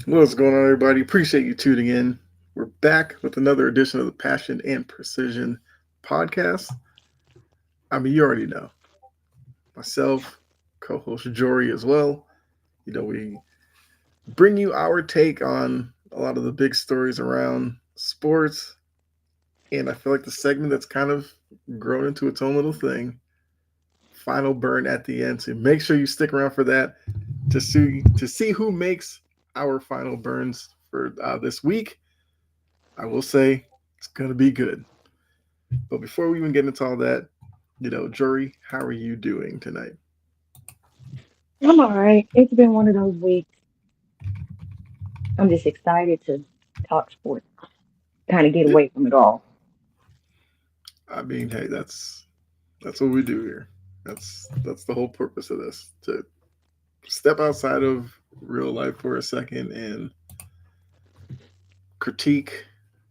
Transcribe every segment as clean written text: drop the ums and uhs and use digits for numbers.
What's going on, everybody? Appreciate you tuning in. We're back with another edition of the Passion and Precision podcast. I mean, you already know myself, co host Jory as well. We bring you our take on a lot of the big stories around sports. And I feel like the segment that's kind of grown into its own little thing, final burn at the end. So make sure you stick around for that to see who makes our final burns for this week. I will say it's gonna be good. But before we even get into all that, Jory, how are you doing tonight? I'm all right. It's been one of those weeks. I'm just excited to talk sports, kind of get Yeah, away from it all. I mean, hey, that's what we do here. That's the whole purpose of this, to step outside of real life for a second and critique,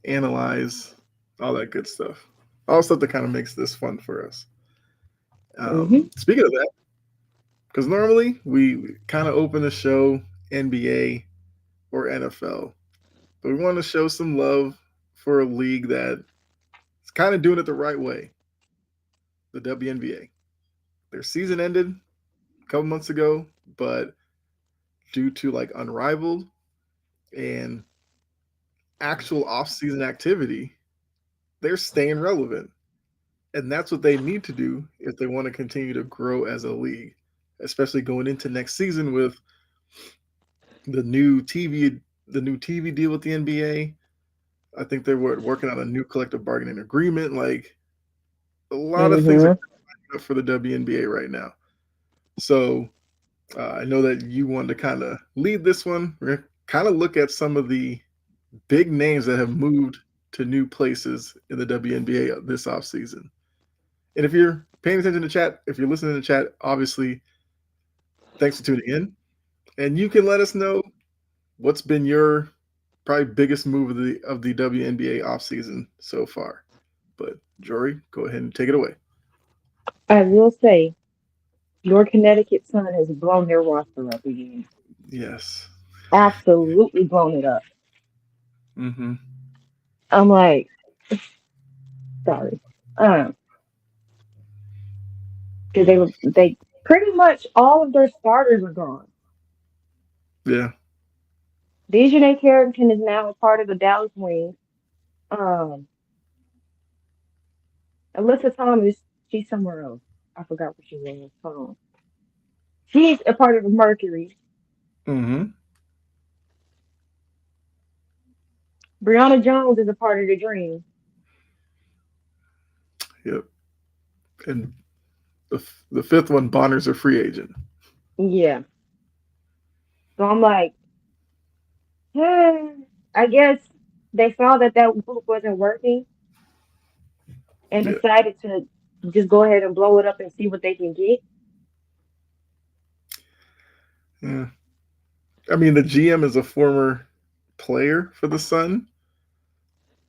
analyze, all that good stuff. All stuff that kind of makes this fun for us. Hmm. Speaking of that, because normally we kind of open the show NBA or NFL, but we want to show some love for a league that is kind of doing it the right way, the WNBA. Their season ended a couple months ago, but due to like unrivaled and actual off-season activity, they're staying relevant. And that's what they need to do if they want to continue to grow as a league, especially going into next season with the new TV the new TV deal with the NBA. I think they were working on a new collective bargaining agreement. Like, a lot of things are Hmm. up for the WNBA right now. So I know that you wanted to kind of lead this one. We're going to kind of look at some of the big names that have moved to new places in the WNBA this offseason. And if you're paying attention to chat, if you're listening to chat, obviously, thanks for tuning in. And you can let us know what's been your probably biggest move of the WNBA offseason so far. But Jory, go ahead and take it away. I will say, your Connecticut Sun has blown their roster up again. Yes. Absolutely blown it up. Mm-hmm. I'm like, sorry. Um, because they pretty much all of their starters are gone. Yeah. Dejanay Carrington is now a part of the Dallas Wings. Um, Alyssa Thomas, she's somewhere else. I forgot what she was. Hold on. She's a part of the Mercury. Mm-hmm. Brianna Jones is a part of the Dream. Yep. And the fifth one, Bonner's a free agent. Yeah. So I'm like, hmm, I guess they saw that that group wasn't working and Yeah. decided to just go ahead and blow it up and see what they can get. Yeah. I mean, the GM is a former player for the Sun,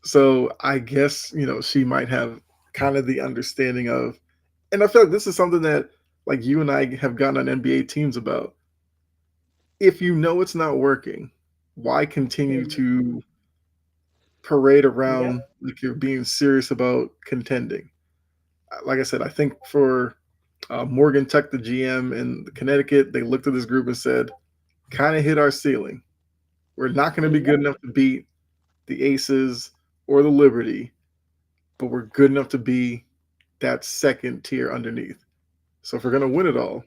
so I guess she might have kind of the understanding of, and I feel like this is something that like you and I have gotten on NBA teams about. If you know it's not working, why continue Mhm. to parade Yep. around like you're being serious about contending? Like I said, I think for Morgan Tech, the GM in Connecticut, they looked at this group and said, kind of hit our ceiling. We're not going to be good Yep. enough to beat the Aces or the Liberty, but we're good enough to be that second tier underneath. So if we're going to win it all,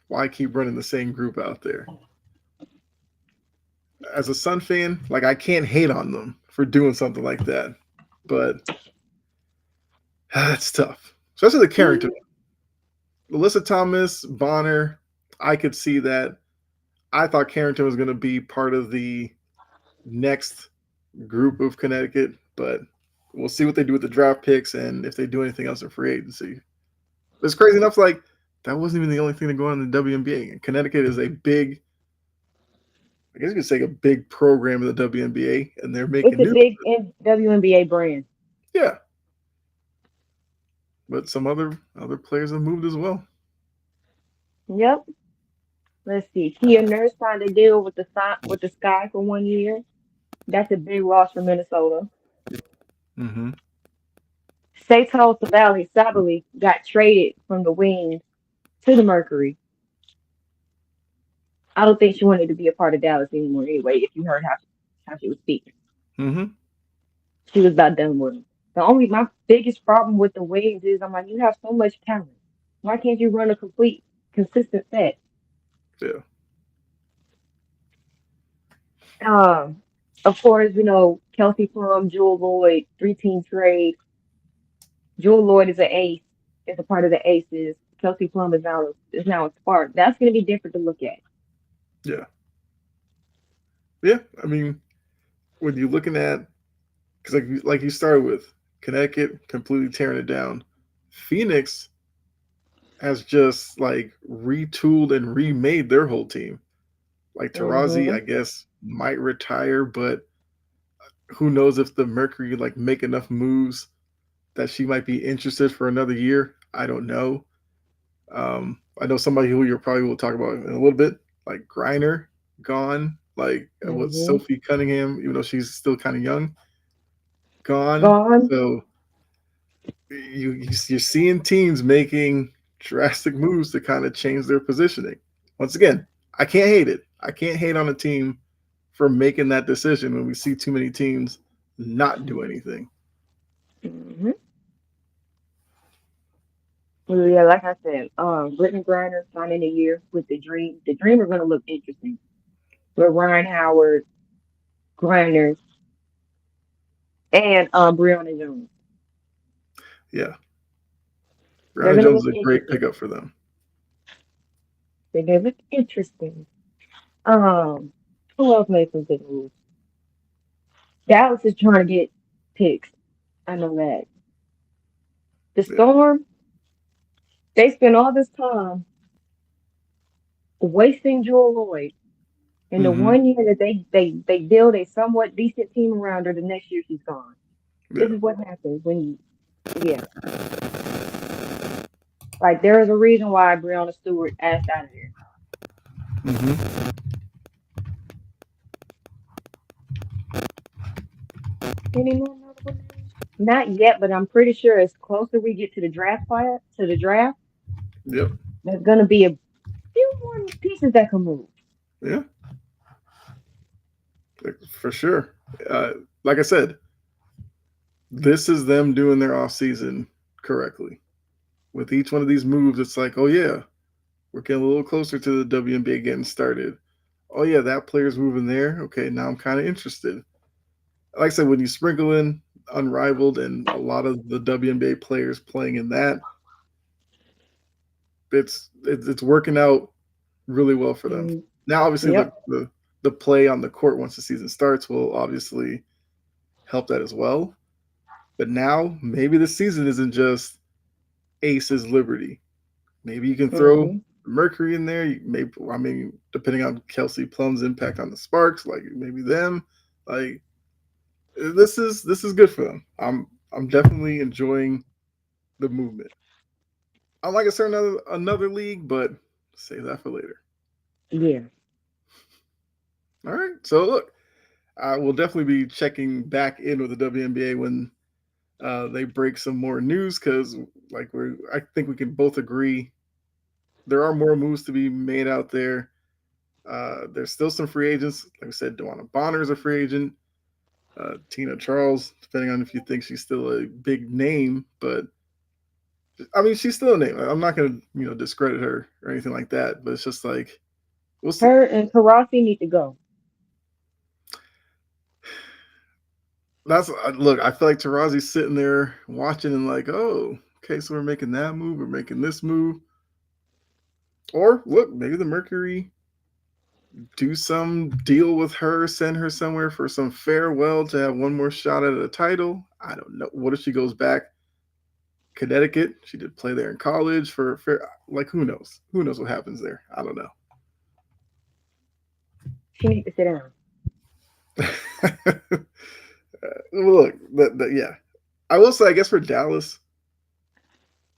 why keep running the same group out there? As a Sun fan, like, I can't hate on them for doing something like that, but it's tough, especially the Carrington. Mhm. Alyssa Thomas, Bonner, I could see that. I thought Carrington was going to be part of the next group of Connecticut, but we'll see what they do with the draft picks and if they do anything else in free agency. It's crazy enough, like, that wasn't even the only thing to go on in the WNBA. Connecticut is a big, I guess you could say, a big program in the WNBA, and they're It's making a news. big WNBA brand. Yeah, but some other players have moved as well. Yep. Let's see. Kia Nurse signed a deal with the Sky for 1 year. That's a big loss for Minnesota. Mm-hmm. Sato Sabali got traded from the Wings to the Mercury. I don't think she wanted to be a part of Dallas anymore anyway, if you heard how she was speaking. Mm-hmm. She was about done with them. My biggest problem with the Wings is I'm like, you have so much talent. Why can't you run a complete, consistent set? Yeah. Um, of course, Kelsey Plum, Jewel Lloyd, 3-team trade. Jewel Lloyd is an ace, is a part of the aces. Kelsey Plum is now a spark. That's going to be different to look at. Yeah. Yeah. I mean, when you're looking at, because like you started with Connecticut completely tearing it down, Phoenix has just like retooled and remade their whole team. Like Tarazi, Hmm. I guess might retire, but who knows if the Mercury like make enough moves that she might be interested for another year. I don't know. I know somebody who you probably will talk about in a little bit, like Griner, gone. Like what Hmm. Sophie Cunningham, even though she's still kind of young, gone. Gone. So you're seeing teams making drastic moves to kind of change their positioning. Once again, I can't hate it. I can't hate on a team for making that decision when we see too many teams not do anything. Hmm. Well, yeah, like I said, Brittany Griner signing a year with the Dream. The Dream are going to look interesting with Ryan Howard, Griner, and Brianna Jones. Yeah, They're Brianna going to Jones look is a great interesting. pickup for them. They're going to look interesting. Um, who else made some big moves? Dallas is trying to get picks. I know that. The Yeah. Storm, they spent all this time wasting Jewel Lloyd. And the Mm-hmm. 1 year that they build a somewhat decent team around her, the next year she's gone. This Yeah. is what happens when you, yeah. Like there is a reason why Breonna Stewart asked out of there. Mm-hmm. Any more notable names? Not yet, but I'm pretty sure as closer we get to the draft, Yep. there's gonna be a few more pieces that can move. Yeah. For sure. Like I said, this is them doing their off season correctly. With each one of these moves, it's like, oh yeah, we're getting a little closer to the WNBA getting started. Oh yeah, that player's moving there. Okay, now I'm kind of interested. Like I said, when you sprinkle in unrivaled and a lot of the WNBA players playing in that, it's working out really well for them. Mm, Now, obviously, yep. the play on the court once the season starts will obviously help that as well. But now maybe the season isn't just Ace's Liberty. Maybe you can throw Hmm. Mercury in there. Maybe I mean, depending on Kelsey Plum's impact on the Sparks, like maybe them. Like this is good for them. I'm definitely enjoying the movement. I like to start another league, but save that for later. Yeah. All right. So look, I will definitely be checking back in with the WNBA when they break some more news because, I think we can both agree there are more moves to be made out there. There's still some free agents. Like I said, Dewana Bonner is a free agent. Tina Charles, depending on if you think she's still a big name, but I mean she's still a name. I'm not going to discredit her or anything like that, but it's just like we'll see. Her and Karasi need to go. That's look. I feel like Tarazi's sitting there watching and like, oh, okay, so we're making that move, we're making this move, or look, maybe the Mercury do some deal with her, send her somewhere for some farewell to have one more shot at a title. I don't know. What if she goes back Connecticut? She did play there in college for fair. Like who knows? Who knows what happens there? I don't She need to sit down. know. Look, yeah, I will say. I guess for Dallas,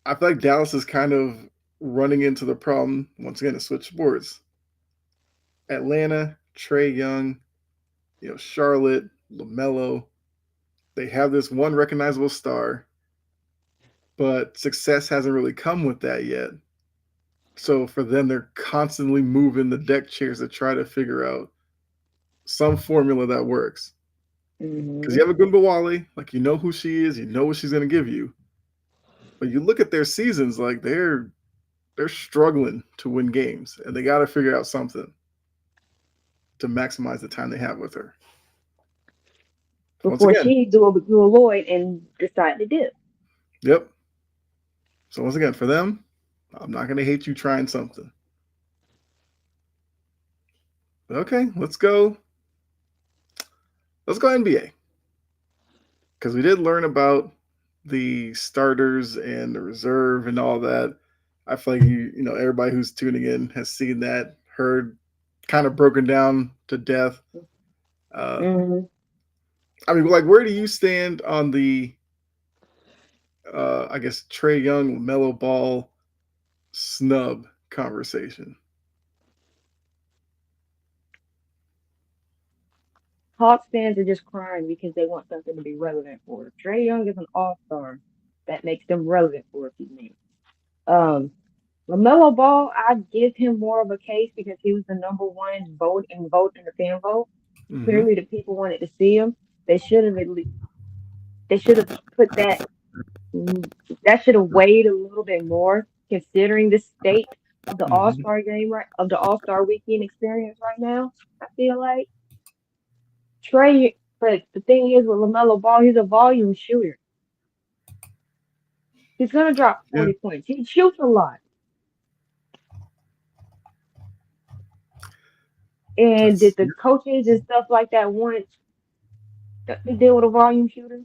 I feel like Dallas is kind of running into the problem once again to switch sports. Atlanta, Trey Young, Charlotte, LaMelo, they have this one recognizable star, but success hasn't really come with that yet. So for them, they're constantly moving the deck chairs to try to figure out some formula that works. Because Hmm. you have a Gumbawale, like you know who she is, you know what she's going to give you. But you look at their seasons, like they're struggling to win games, and they got to figure out something to maximize the time they have with her. Once Before again, she do a Lloyd and decide to dip. yep. So once again, for them, I'm not going to hate you trying something. Okay, let's go. Let's go NBA because we did learn about the starters and the reserve and all that. I feel like everybody who's tuning in has seen that, heard, kind of broken down to death. Uh, Hmm. I mean, like, where do you stand on the, I guess, Trey Young, Mellow Ball snub conversation? Hawks fans are just crying because they want something to be relevant for her. Trey Young is an all-star. That makes them relevant for a few minutes. Um, LaMelo Ball, I give him more of a case because he was the number one vote in the fan vote. Mm-hmm. Clearly, the people wanted to see him. They should have at least, they should have put mm, that should have weighed a little bit more considering the state of the All Mm-hmm. Star game right of the All Star weekend experience right now. I feel like Trey, but the thing is with LaMelo Ball, he's a volume shooter. He's gonna drop Yeah, 40 points. He shoots a lot. And that's did the coaches and stuff like that want to deal with a volume shooter?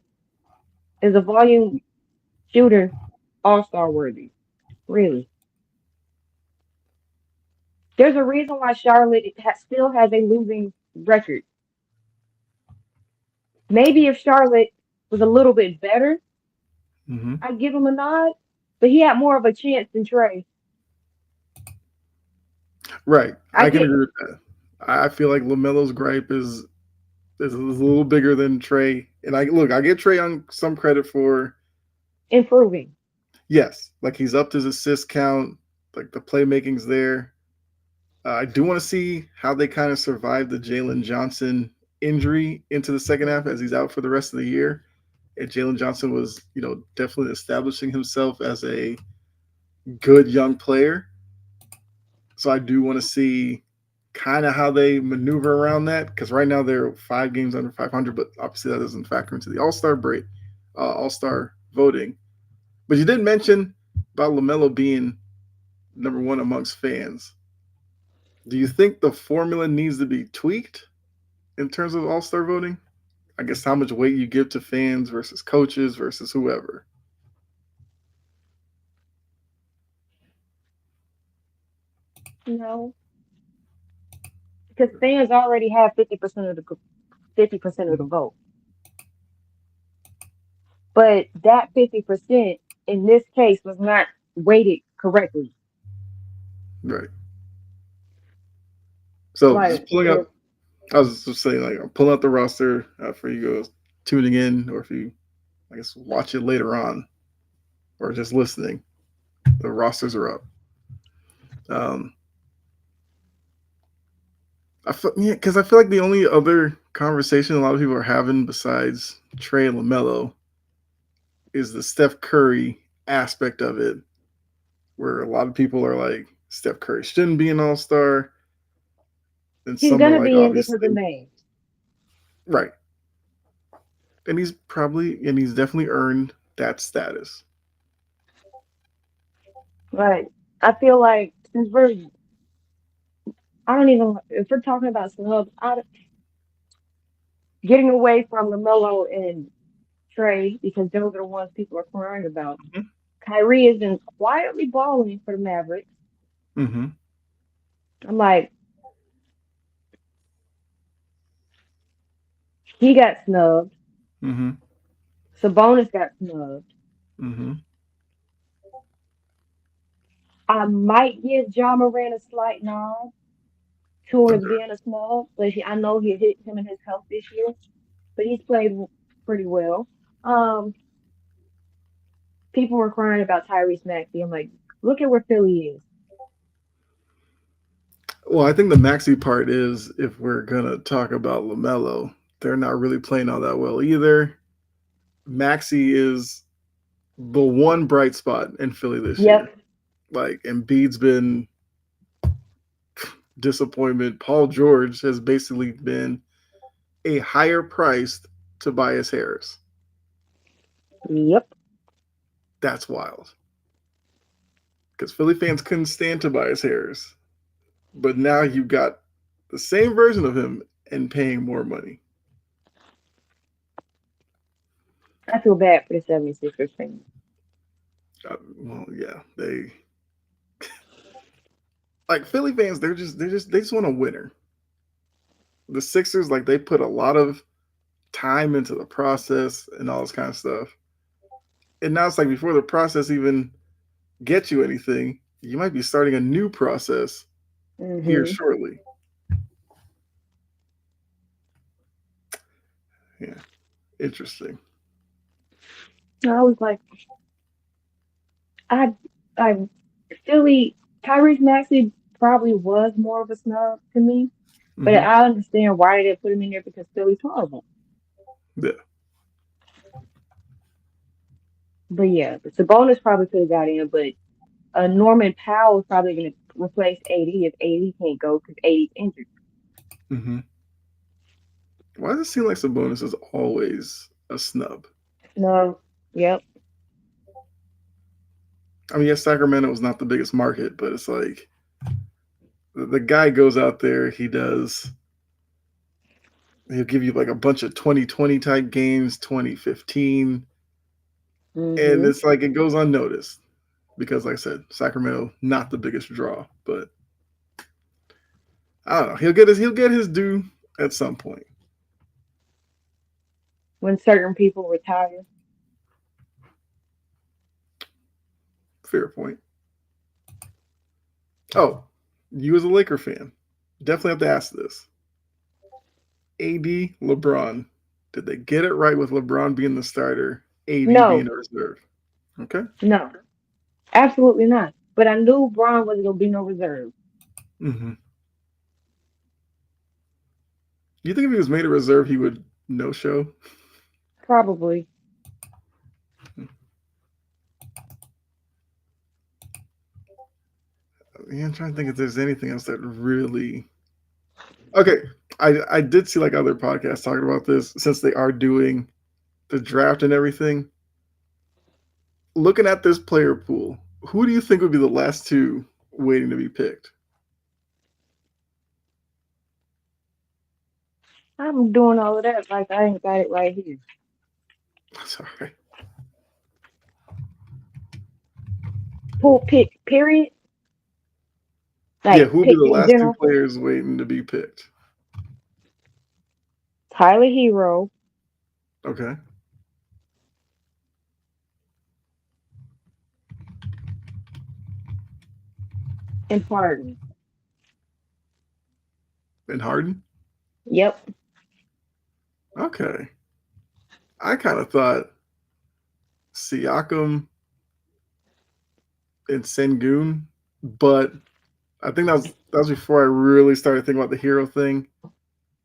Is a volume shooter All Star worthy? Really? There's a reason why Charlotte still has a losing record. Maybe if Charlotte was a little bit better, mm-hmm. I'd give him a nod. But he had more of a chance than Trey. Right. I I can get agree with that. I feel like Lamelo's gripe is a little bigger than Trey. And I get Trey on some credit for, improving. yes, like he's upped his assist count, like the playmaking's there. I do want to see how they kind of survive the Jalen Johnson injury into the second half as he's out for the rest of the year. And Jalen Johnson was, definitely establishing himself as a good young player. So I do want to see kind of how they maneuver around that because right now they're 5 games under 500, but obviously that doesn't factor into the All Star break, All Star voting. But you did mention about Lamelo being number one amongst fans. Do you think the formula needs to be tweaked in terms of All Star voting? I guess how much weight you give to fans versus coaches versus whoever. No, because fans already have 50% of the vote. But that 50% in this case was not weighted correctly. Right. So Like just pulling up, if I was just saying, like, I'm pulling up the roster for you guys tuning in, or if you, I guess, watch it later on, or just listening. The rosters are up. Um, yeah, because I feel like the only other conversation a lot of people are having besides Trey and Lamelo is the Steph Curry aspect of it, where a lot of people are like, Steph Curry shouldn't be an All Star, and he's some are gonna like, be in because obviously, of name. right, and he's definitely earned that status. But I feel like since I don't even, if we're talking about snubs, getting away from LaMelo and Trey because those are the ones people are crying about. Mm-hmm. Kyrie has been quietly balling for the Mavericks. Mm-hmm. I'm like, he got snubbed. Mm-hmm. Sabonis got snubbed. Mm-hmm. I might give John Moran a slight nod towards Okay. being a snub, but I know he hit him in his health this year, but he's played pretty well. Um, People were crying about Tyrese Maxey. I'm like, look at where Philly is. Well, I think the Maxi part is if we're gonna talk about Lamelo, they're not really playing all that well either. Maxi is the one bright spot in Philly this year. Yep. Like Embiid's been disappointment. Paul George has basically been a higher priced Tobias Harris. Yep. That's wild. Because Philly fans couldn't stand Tobias Harris. But now you've got the same version of him and paying more money. I feel bad for the 76ers fans. Well, yeah, they like Philly fans. They just want a winner. The Sixers, like they put a lot of time into the process and all this kind of stuff. And now it's like before the process even gets you anything, you might be starting a new process here Hmm. shortly. Yeah, interesting. I was like, I, I, Philly, Tyrese Maxey probably was more of a snub to me, but Hmm. I understand why they put him in there because Philly's horrible. Yeah. But yeah, the Sabonis probably could have got in, but Norman Powell is probably going to replace AD if AD can't go because AD's injured. Hmm. Why does it seem like Sabonis is always a snub? No, yep. I mean, yes, Sacramento was not the biggest market, but it's like the guy goes out there, he'll give you like a bunch of 2020 type games, 2015, and Hmm. it's like it goes unnoticed because, like I said, Sacramento not the biggest draw, but I don't know. He'll get his due at some point. When certain people retire, Fair point. Oh, you as a Laker fan, definitely have to ask this. AD, LeBron, did they get it right with LeBron being the starter, AD being no, a reserve? Okay. no, absolutely not. But I knew Braun wasn't going to be no reserve. Mm-hmm. You think if he was made a reserve, he would no show? Probably. Yeah, I'm trying to think if there's anything else that really. Okay, I did see like other podcasts talking about this since they are doing the draft and everything. Looking at this player pool, who do you think would be the last two waiting to be picked? I'm doing all of that like I ain't got it right here. Sorry. Pool pick, period. Yeah, Like who would be pick the in last two general. players waiting to be picked? Tyler Hero Okay. and Harden. And Harden? Yep. Okay. I kind of thought Siakam and Sengun, but I think that was before I really started thinking about the hero thing.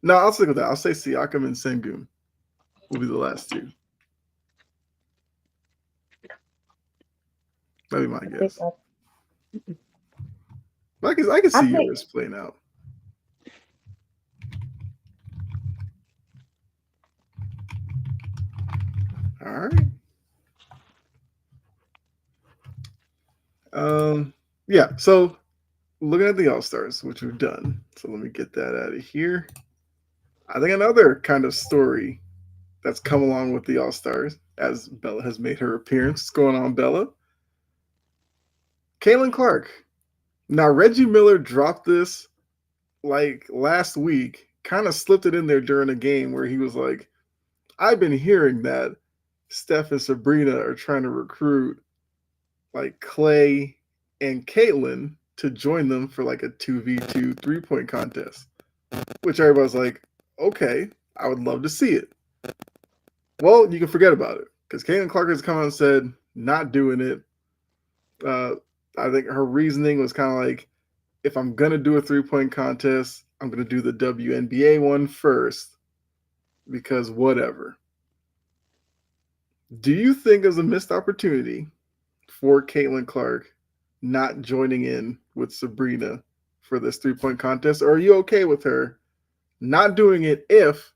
No, I'll stick with that. I'll say Siakam and Sengun will be the last two. That'd be my I think guess. But I can I see think yours playing out. All right. Um, yeah. So looking at the All Stars, which we've done. So let me get that out of here. I think another kind of story that's come along with the All Stars, as Bella has made her appearance. What's going on, Bella? Caitlin Clark. Now Reggie Miller dropped this like last week, kind of slipped it in there during a game where he was like, I've been hearing that Steph and Sabrina are trying to recruit like Clay and Caitlin. to join them for like a 2v2 3-point contest, which everybody's like, okay, I would love to see it. Well, you can forget about it because Caitlin Clark has come out and said, not doing it. Uh, I think her reasoning was kind of like, if I'm going to do a 3-point contest, I'm going to do the WNBA one first because whatever. Do you think it was a missed opportunity for Caitlin Clark not joining in with Sabrina for this 3-point contest? Or are you okay with her not doing it if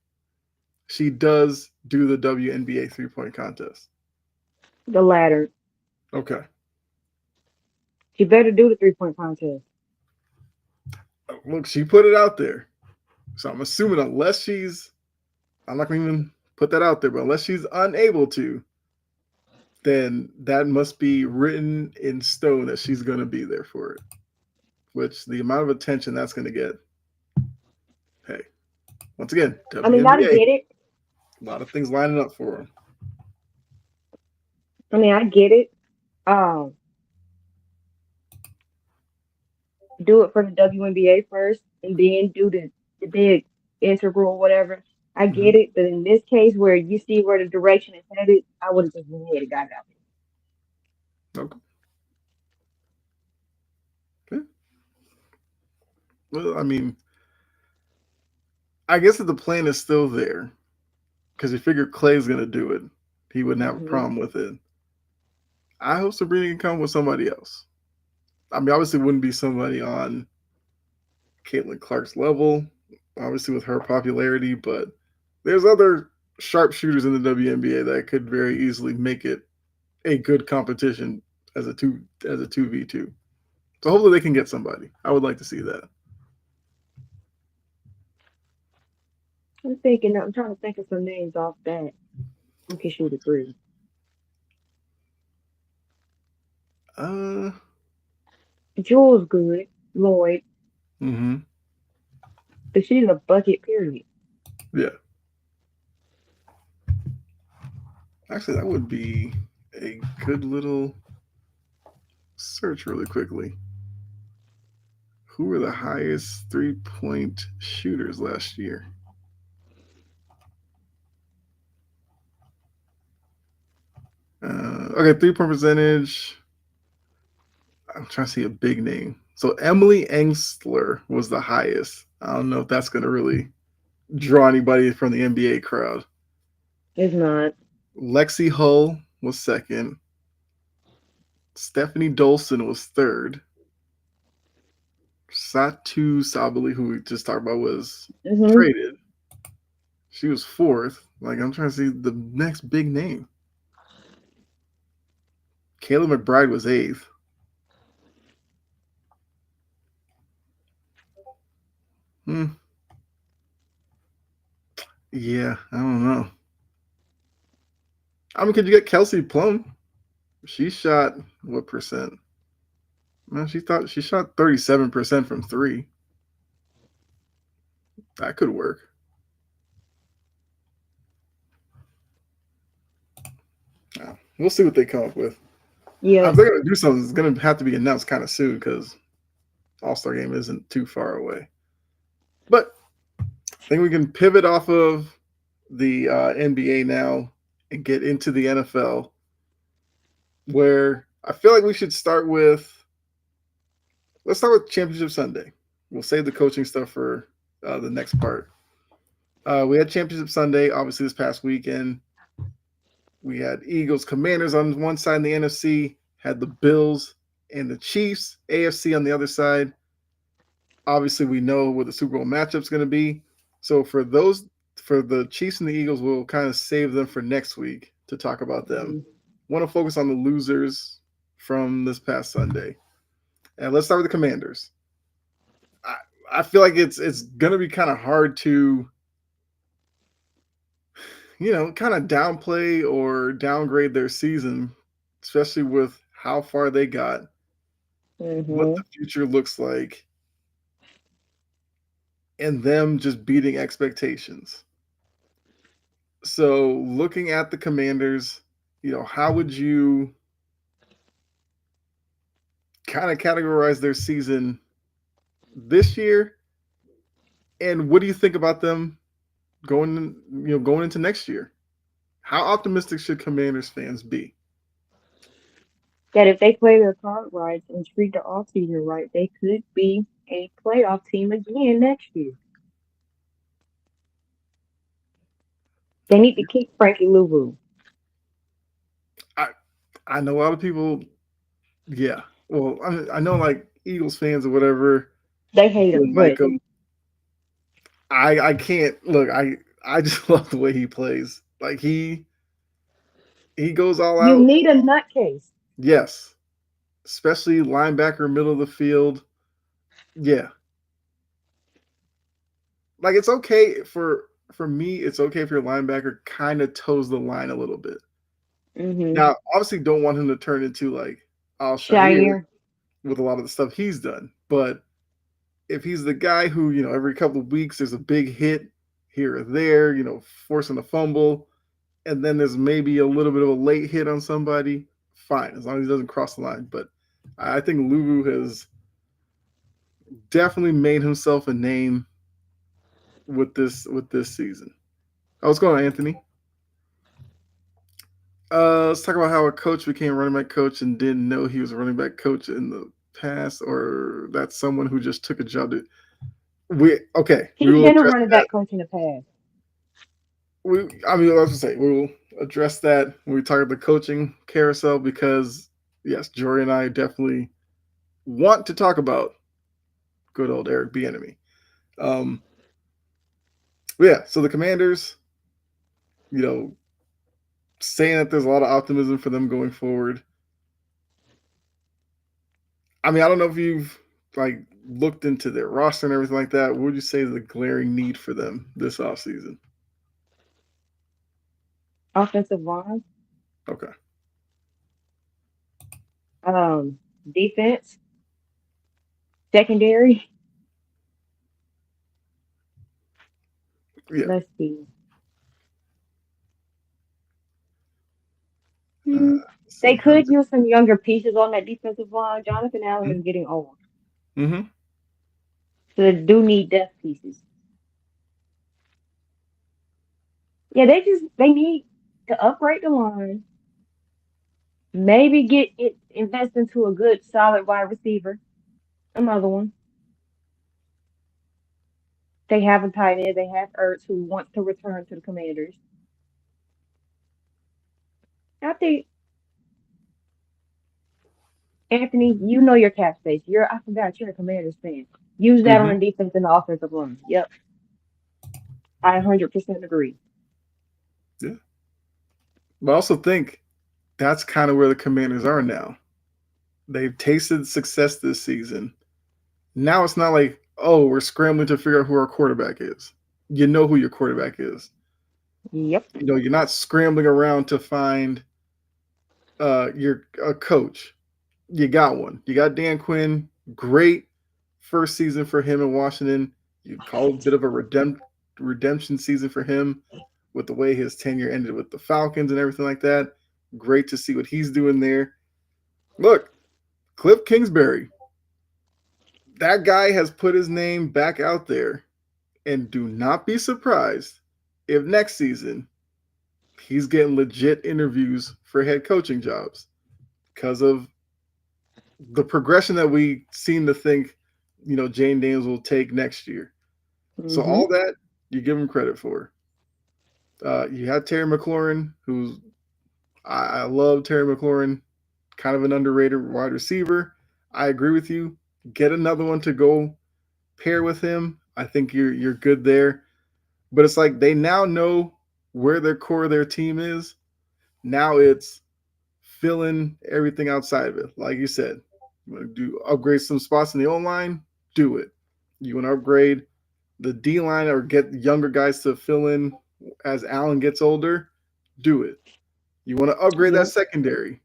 she does do the WNBA 3-point contest? The latter. Okay. She better do the 3-point contest. Look, she put it out there. So I'm assuming unless she's, I'm not going to even put that out there, but unless she's unable to, then that must be written in stone that she's going to be there for it. Which the amount of attention that's going to get, hey, once again, I mean, I WNBA, get it. a lot of things lining up for them. I mean, I get it. Um, do it for the WNBA first, and then do the big integral whatever. I Mm-hmm. get it, but in this case, where you see where the direction is headed, I would have just went ahead and got it out Okay. Okay. Well, I mean, I guess that the plan is still there because you figure Clay's going to do it. He wouldn't there. have a problem with it. I hope Sabrina can come with somebody else. I mean, obviously, it wouldn't be somebody on Caitlin Clark's level, obviously with her popularity, but there's other sharpshooters in the WNBA that could very easily make it a good competition as a 2v2. So hopefully they can get somebody. I would like to see that. I'm trying to think of some names off that. We can shoot a three. Uh, Jules good, Lloyd, mm-hmm. but she's a bucket period. Yeah. Actually, that would be a good little search really quickly. Who were the highest 3-point shooters last year? Okay, 3-point percentage. I'm trying to see a big name. So Emily Engstler was the highest. I don't know if that's going to really draw anybody from the NBA crowd. It's not. Lexi Hull was second. Stephanie Dolson was third. Satu Sabali, who we just talked about, was Hmm. traded. She was fourth. Like, I'm trying to see the next big name. Kayla McBride was eighth. Hmm. Yeah, I don't know. I mean, could you get Kelsey Plum? She shot what percent? Man, she shot 37% from three. That could work. We'll see what they come up with. Yeah. If they're gonna do something, it's gonna have to be announced kind of soon because All Star Game isn't too far away. But I think we can pivot off of the NBA now and get into the NFL, where I feel like we should start with. Let's start with Championship Sunday. We'll save the coaching stuff for the next part. We had Championship Sunday, obviously, this past weekend. We had Eagles, Commanders on one side in the NFC, had the Bills and the Chiefs, AFC on the other side. Obviously, we know what the Super Bowl matchup's going to be. So for the Chiefs and the Eagles, we'll kind of save them for next week to talk about them. Mhm. Want to focus on the losers from this past Sunday. And let's start with the Commanders. I, I feel like it's going to be kind of hard to kind of downplay or downgrade their season, especially with how far they got, what the Mhm. future looks like, and them just beating expectations. So, looking at the Commanders, how would you kind of categorize their season this year, and what do you think about them going into next year? How optimistic should Commanders fans be? That if they play their card right and treat the offseason right, they could be a playoff team again next year. They need to keep Frankie Louvu. I I know a lot of people. Yeah, well, I know like Eagles fans or whatever They hate him, don't like but him. I can't look. I just love the way he plays. Like he goes all you out. need a nutcase. Yes, especially linebacker, middle of the field. Yeah, like it's okay for me. It's okay if your linebacker kind of toes the line a little bit. Mm-hmm. Now, obviously, don't want him to turn into like Al Shair Shire. with a lot of the stuff he's done. But if he's the guy who every couple of weeks there's a big hit here or there, forcing a fumble, and then there's maybe a little bit of a late hit on somebody, fine, as long as he doesn't cross the line. But I think Lulu has definitely made himself a name with this season. Oh, what's going on, Anthony? Let's talk about how a coach became a running back coach and didn't know he was a running back coach in the past, or that's someone who just took a job to. We He's will been a address running that. back coach in the past. I mean, I was gonna say we will address that when we talk about the coaching carousel because yes, Jory and I definitely want to talk about good old Eric Bieniemy. Um, yeah, so the Commanders, you know, saying that there's a lot of optimism for them going forward. I mean, I don't know if you've like looked into their roster and everything like that. What would you say is the glaring need for them this offseason? Offensive line, Okay. defense, secondary. Yeah. Let's see. Uh, Hmm. They see how. could use some younger pieces on that defensive line. Jonathan Allen is getting old, Mm-hmm. so they do need depth pieces. Yeah, they need to upgrade the line. Maybe invest into a good solid wide receiver. Another one. They have a tight end. They have Ertz who wants to return to the Commanders. I think Anthony, you know your cap space. I forgot you're a Commanders fan. Use that Mm-hmm. on the defense and the offensive line. Yep, I 100% agree. Yeah. But I also think that's kind of where the Commanders are now. They've tasted success this season. Now it's not like, oh, we're scrambling to figure out who our quarterback is. You know who your quarterback is. Yep. You're not scrambling around to find your a coach. You got one. You got Dan Quinn. Great first season for him in Washington. You'd call it a bit of a redemption season for him with the way his tenure ended with the Falcons and everything like that. Great to see what he's doing there. Look, Cliff Kingsbury, that guy has put his name back out there, and do not be surprised if next season he's getting legit interviews for head coaching jobs because of the progression that we seem to think, Jane Daniels will take next year. So Hmm. all that you give him credit for. You had Terry McLaurin, who's I love Terry McLaurin, kind of an underrated wide receiver. I agree with you. Get another one to go pair with him. I think you're good there. But it's like they now know where their core of their team is. Now it's filling everything outside of it. Like you said, you want to do upgrade some spots in the O line, do it. You want to upgrade the D line or get younger guys to fill in as Allen gets older, do it. You want to upgrade that Yep. secondary,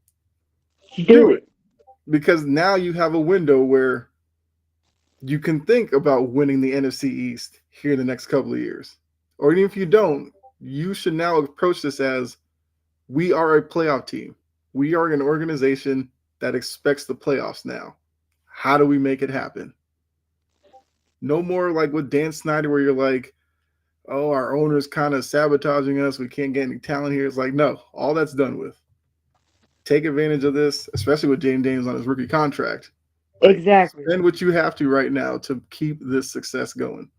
Do do it. it. Because now you have a window where you can think about winning the NFC East here in the next couple of years. Or even if you don't, you should now approach this as we are a playoff team. We are an organization that expects the playoffs now. How do we make it happen? No more like with Dan Snyder, where you're like, oh, our owner's kind of sabotaging us. We can't get any talent here. It's like, no, all that's done with. Take advantage of this, especially with James Daniels on his rookie contract. Like, Exactly. spend what you have to right now to keep this success going.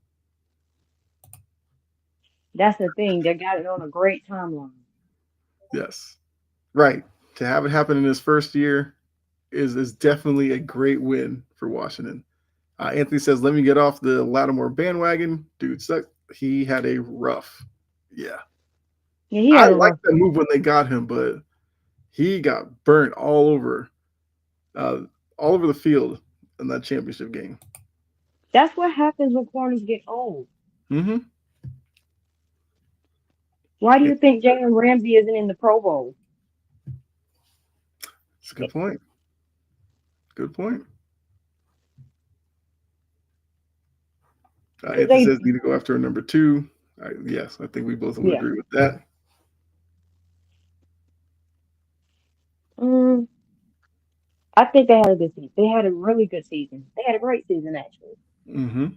That's the thing. They got it on a great timeline. Yes. Right. To have it happen in his first year is definitely a great win for Washington. Anthony says, let me get off the Lattimore bandwagon. Dude, suck. He had a rough. Yeah. Yeah, he I had a liked rough that year. move when they got him, but he got burnt uh, all over the field in that championship game. That's what happens when corners get old. Mm-hmm. Why do Yeah, you think Jalen Ramsey isn't in the Pro Bowl? it's a good point. Good point. Because Anthony they, says need to go after a number two. Yes, I think we both would yeah. agree with that. Mm, I think they had a good season. They had a really good season. They had a great season, actually. Mm-hmm.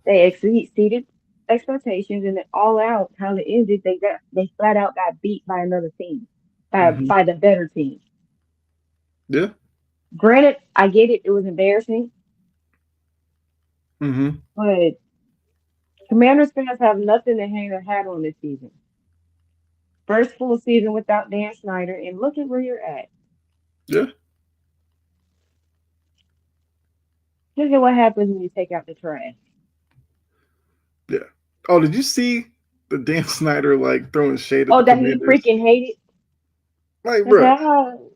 They exceeded expectations, and then all out how it ended, they flat out got beat by another team, Mm-hmm. by the better team. Yeah. Granted, I get it; it was embarrassing, Mm-hmm. but Commanders fans have nothing to hang their hat on this season. First full season without Dan Snyder, and look at where you're at. Yeah. Look at what happens when you take out the trash. Yeah. Oh, did you see the Dan Snyder like throwing shade at Oh, the that he Commanders? freaking hated. Like, I bro, said, oh,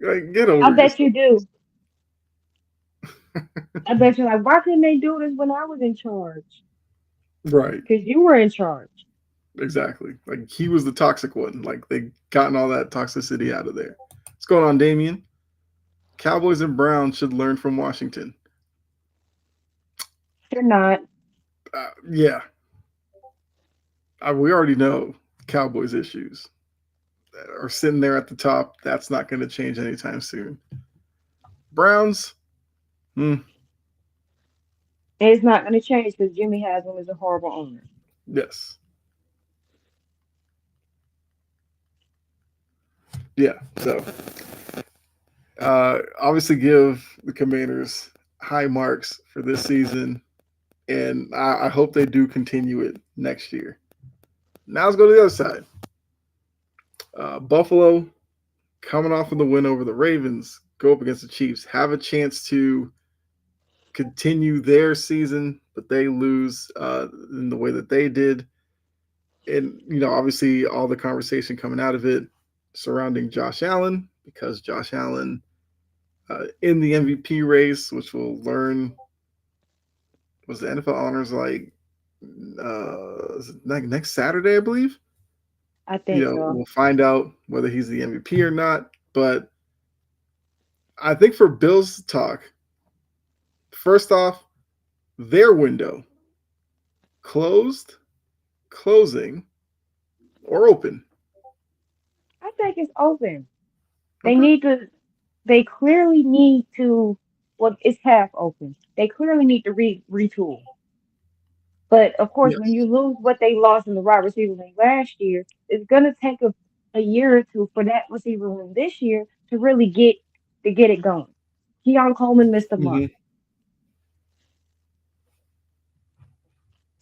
like get I over bet you yourself. do. I bet you're like, why couldn't they do this when I was in charge? Right. Because you were in charge. Exactly. Like he was the toxic one. Like they gotten all that toxicity out of there. What's going on, Damien? Cowboys and Browns should learn from Washington. They're not. Yeah, we already know Cowboys issues are sitting there at the top. That's not going to change anytime soon. Browns, hmm, And it's not going to change because Jimmy Haslam is a horrible owner. yes, yeah. So obviously, give the Commanders high marks for this season, and I hope they do continue it next year. Now let's go to the other side. Buffalo coming off of the win over the Ravens, go up against the Chiefs, have a chance to continue their season, but they lose in the way that they did. And, obviously, all the conversation coming out of it surrounding Josh Allen, because Josh Allen in the MVP race, which we'll learn was the NFL honors like next Saturday, I believe. I think so. We'll find out whether he's the MVP or not. But I think for Bills talk, first off, their window closed, closing, or open. I think it's open. They Okay. need to, they clearly need to, well, it's half open. They clearly need to retool. But of course, when you Yes. lose what they lost in the wide receiver room last year, it's going to take a year or two for that receiver room this year to really get it going. Keon Coleman missed a month. Mm-hmm.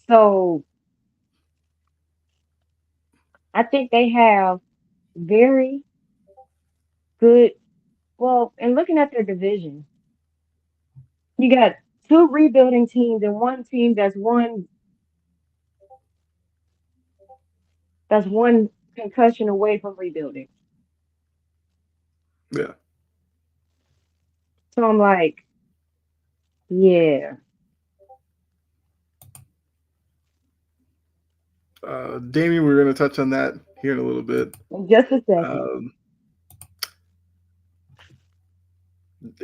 So I think they have very good. Well, and looking at their division, you got two rebuilding teams and one team that's one concussion away from rebuilding. Yeah. So I'm like, yeah, Damien, we're going to touch on that here in a little bit. in just a second. Um,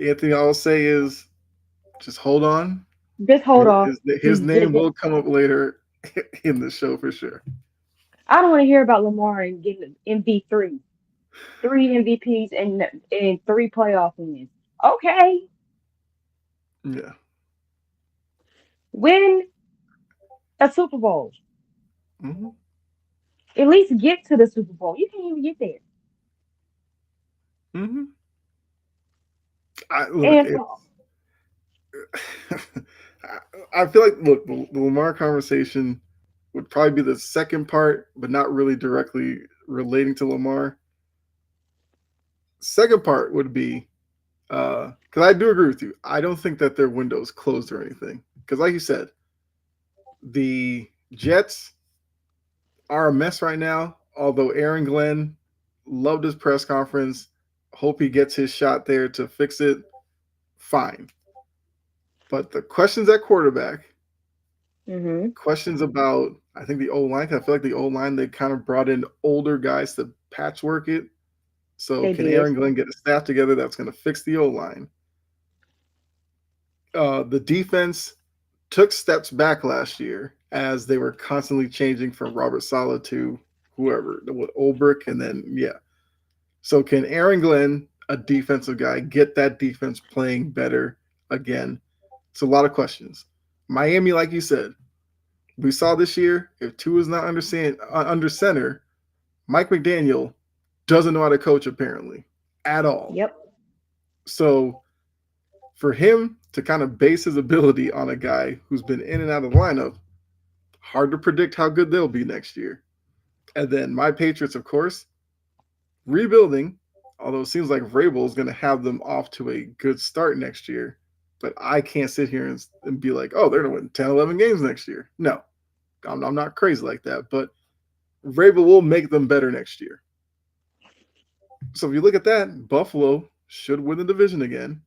Anthony, all I'll say is just hold on. Just hold off. His name will come up later in the show for sure. I don't want to hear about Lamar and getting MV3, three MVPs and three playoff wins. Okay, Yeah. Win a Super Bowl. Hmm. At least get to the Super Bowl. You can't even get there. Hmm. I look. And It, for I feel like look the Lamar conversation would probably be the second part, but not really directly relating to Lamar. Second part would be because I do agree with you. I don't think that their window is closed or anything. Because like you said, the Jets are a mess right now. Although Aaron Glenn loved his press conference, hope he gets his shot there to fix it. Fine, but the questions at quarterback, hmm questions about I think the O line. I feel like the O line they kind of brought in older guys to patchwork it. So they can did. Aaron Glenn get a staff together that's going to fix the O line? The defense took steps back last year as they were constantly changing from Robert Sala to whoever with Olbrich, and then yeah. So can Aaron Glenn, a defensive guy, get that defense playing better again? It's a lot of questions. Miami, like you said, we saw this year. If two is not under center, Mike McDaniel doesn't know how to coach apparently at all. Yep. So for him to kind of base his ability on a guy who's been in and out of the lineup, hard to predict how good they'll be next year. And then my Patriots, of course, rebuilding, although it seems like Vrabel is going to have them off to a good start next year. But I can't sit here and be like, oh, they're going to win 10, 11 games next year. No, I'm not crazy like that. But Vrabel will make them better next year. So if you look at that, Buffalo should win the division again.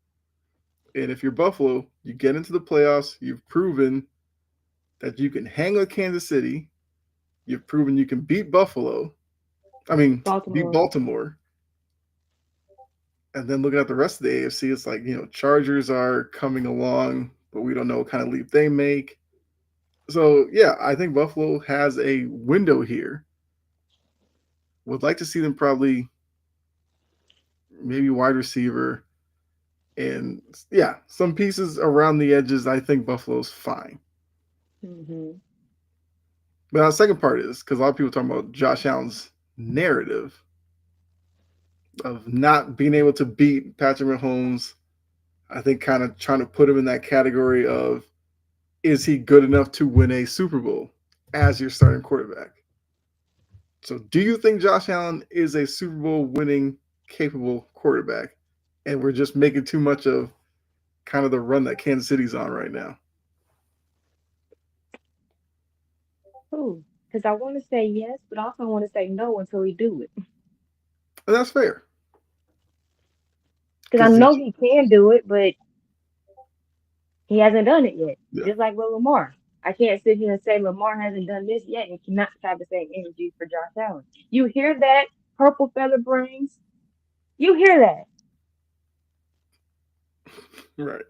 And if you're Buffalo, you get into the playoffs. You've proven that you can hang with Kansas City. You've proven you can beat Buffalo. I mean, beat Baltimore. Baltimore. And then looking at the rest of the AFC, it's like, Chargers are coming along, but we don't know what kind of leap they make. So, yeah, I think Buffalo has a window here. Would like to see them probably maybe wide receiver and, yeah, some pieces around the edges. I think Buffalo's fine. hmm But the second part is because a lot of people talking about Josh Allen's narrative of not being able to beat Patrick Mahomes. I think kind of trying to put him in that category of is he good enough to win a Super Bowl as your starting quarterback? So, do you think Josh Allen is a Super Bowl winning capable quarterback? And we're just making too much of kind of the run that Kansas City's on right now. Ooh, because I want to say yes, but also want to say no until he do it. And that's fair. Because I Because know he can do it, but he hasn't done it yet. yeah. Just like with Lamar. I can't sit here and say Lamar hasn't done this yet and cannot have the same energy for Josh Allen. You hear that, purple feather brains? You hear that. Right.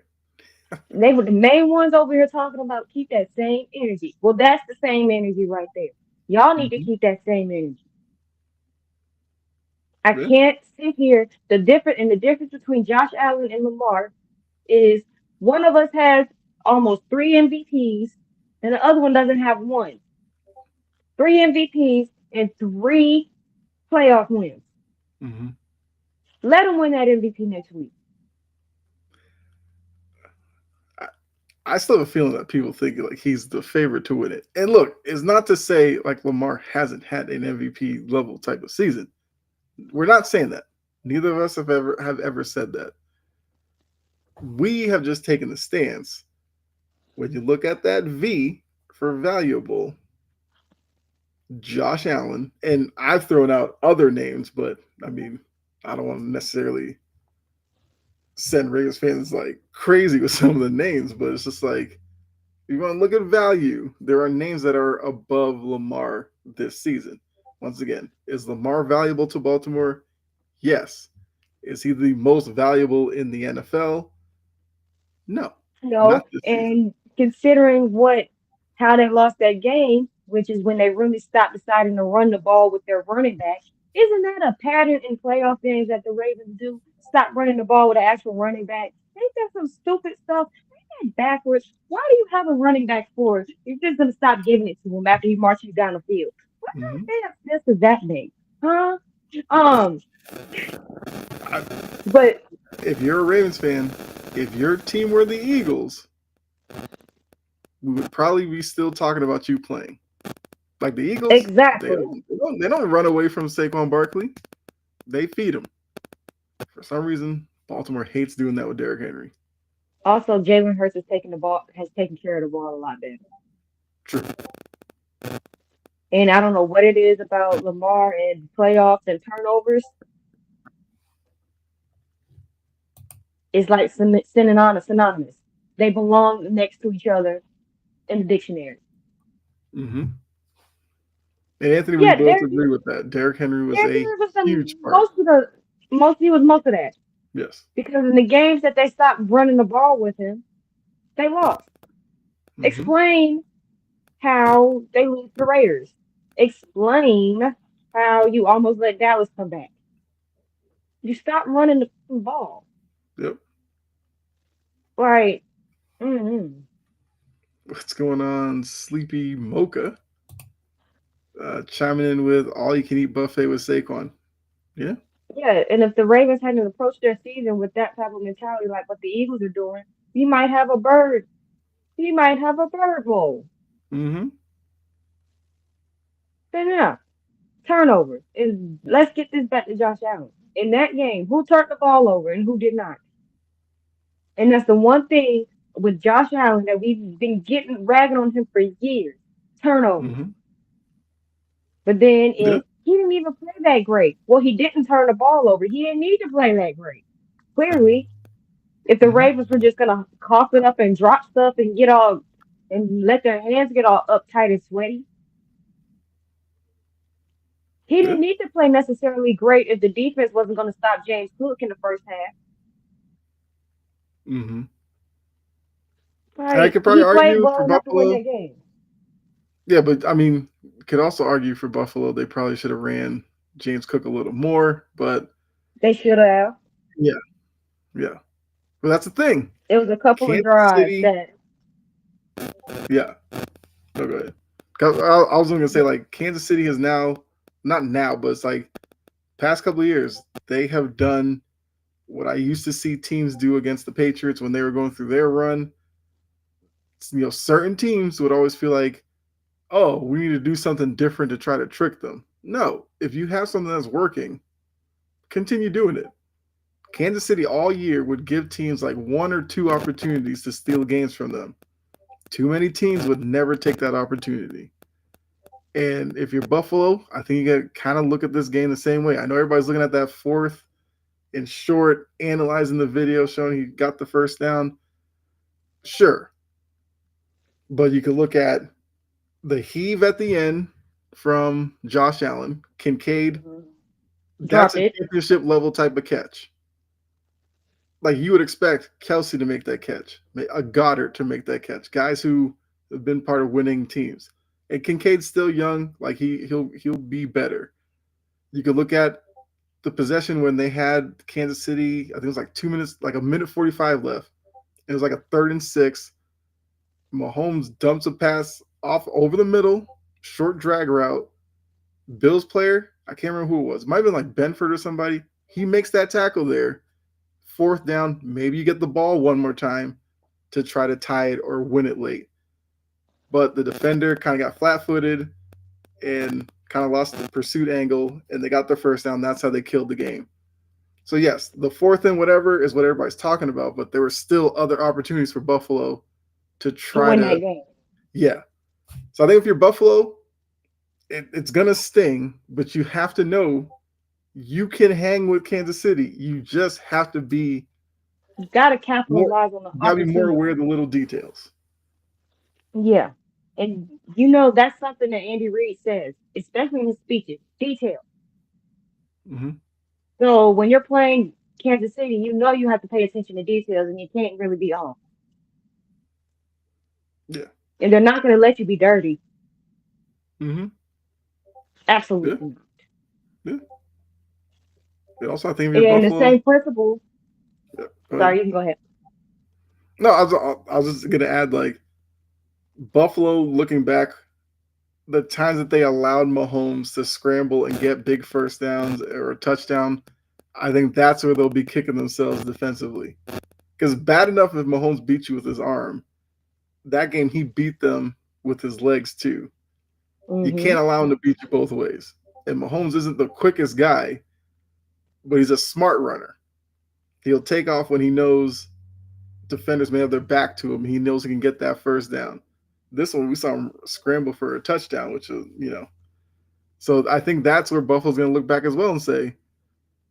They were the main ones over here talking about keep that same energy. Well, that's the same energy right there. Y'all need to Mm-hmm. keep that same energy. I Yeah. can't sit here. The difference between Josh Allen and Lamar is one of us has almost three MVPs and the other one doesn't have one. Three MVPs and three playoff wins. Mm-hmm. Let him win that MVP next week. I, I still have a feeling that people think like he's the favorite to win it. And look, it's not to say like Lamar hasn't had an MVP level type of season. We're not saying that. Neither of us have ever said that. We have just taken the stance. When you look at that V for valuable, Josh Allen, and I've thrown out other names, but I mean, I don't want to necessarily send Raiders fans like crazy with some of the names, but it's just like if you want to look at value, there are names that are above Lamar this season. Once again, is Lamar valuable to Baltimore? Yes. Is he the most valuable in the NFL? No, not No, this season. and considering how they lost that game, which is when they really stopped deciding to run the ball with their running back, isn't that a pattern in playoff games that the Ravens do? Stop running the ball with an actual running back. Ain't that some stupid stuff? backwards. Why do you have a running back for? You're just gonna stop giving it to him after he marches you down the field. What Hmm. kind of sense does that make? Huh? Um, I, but if you're a Ravens fan, if your team were the Eagles, we would probably be still talking about you playing. Like the Eagles, exactly. they don't run away from Saquon Barkley. They feed him. For some reason, Baltimore hates doing that with Derrick Henry. Also, Jalen Hurts has taken care of the ball a lot better. True. And I don't know what it is about Lamar and playoffs and turnovers. It's like synonymous. They belong next to each other in the dictionary. Hmm. And Anthony, we Yeah, both agree with that. Derrick Henry was Derrick a Henry was the huge part. he was most of that. Yes. Because in the games that they stopped running the ball with him, they lost. Hmm. Explain how they lose to the Raiders. Explain how you almost let Dallas come back. You stopped running the ball. Yep. Like, mm-hmm. What's going on, Sleepy Mocha? Chiming in with all you can eat buffet with Saquon. Yeah. Yeah, and if the Ravens hadn't approached their season with that type of mentality, like what the Eagles are doing, you might have a bird. You might have a bird bowl. Hmm. Then yeah, turnovers. And let's get this back to Josh Allen. In that game, who turned the ball over and who did not? And that's the one thing with Josh Allen that we've been getting ragging on him for years. Turnovers. Hmm. But then Yeah. if he didn't even play that great. Well, he didn't turn the ball over. He didn't need to play that great. Clearly, if the Hmm. Ravens were just gonna cough it up and drop stuff and get all and let their hands get all uptight and sweaty, he Yeah. didn't need to play necessarily great if the defense wasn't gonna stop James Cook in the first half. Hmm. And I Right. could probably He played argue for well enough to win Buffalo. that game. Yeah, but I mean, could also argue for Buffalo. They probably should have ran James Cook a little more. But They should have. yeah, yeah. But that's the thing. It was a couple of Kansas drives City. that Yeah. No, go ahead. 'Cause I was going to say like Kansas City is now, not now, but it's like past couple of years they have done what I used to see teams do against the Patriots when they were going through their run. Certain teams would always feel like, oh, we need to do something different to try to trick them. No, if you have something that's working, continue doing it. Kansas City all year would give teams like one or two opportunities to steal games from them. Too many teams would never take that opportunity. And if you're Buffalo, I think you got to kind of look at this game the same way. I know everybody's looking at that fourth and short, analyzing the video showing he got the first down. Sure. But you can look at the heave at the end from Josh Allen, Kincaid. That's dropped a it. championship level type of catch. Like you would expect Kelsey to make that catch, a Goddard to make that catch, guys who have been part of winning teams. And Kincaid's still young, like he'll be better. You could look at the possession when they had Kansas City. I think it was like 2 minutes, like a minute 45 left. It was like a 3rd and 6. Mahomes dumps a pass off over the middle, short drag route. Bills player, I can't remember who it was. It might have been like Benford or somebody. He makes that tackle there. 4th down, maybe you get the ball one more time to try to tie it or win it late. But the defender kind of got flat footed and kind of lost the pursuit angle, and they got their first down. That's how they killed the game. So, yes, the 4th and whatever is what everybody's talking about, but there were still other opportunities for Buffalo to To try win to, that game. yeah. So, I think if you're Buffalo, it's going to sting, but you have to know you can hang with Kansas City. You just have to be You gotta more, capitalize on the you got to be more opportunity. aware of the little details. Yeah. And that's something that Andy Reid says, especially in his speeches. Detail. Hmm. So when you're playing Kansas City, you have to pay attention to details and you can't really be off. Yeah. And they're not gonna let you be dirty. Hmm. Yeah. Absolutely not. Yeah. And also, I think if you're And the Buffalo, same principle, yeah, go ahead. sorry, you can go ahead. No, I was just gonna add like Buffalo. Looking back, the times that they allowed Mahomes to scramble and get big first downs or a touchdown, I think that's where they'll be kicking themselves defensively. Because bad enough if Mahomes beat you with his arm, that game he beat them with his legs too. You Hmm. can't allow him to beat you both ways. And Mahomes isn't the quickest guy, but he's a smart runner. He'll take off when he knows defenders may have their back to him. He knows he can get that first down. This one we saw him scramble for a touchdown, which is So I think that's where Buffalo's going to look back as well and say,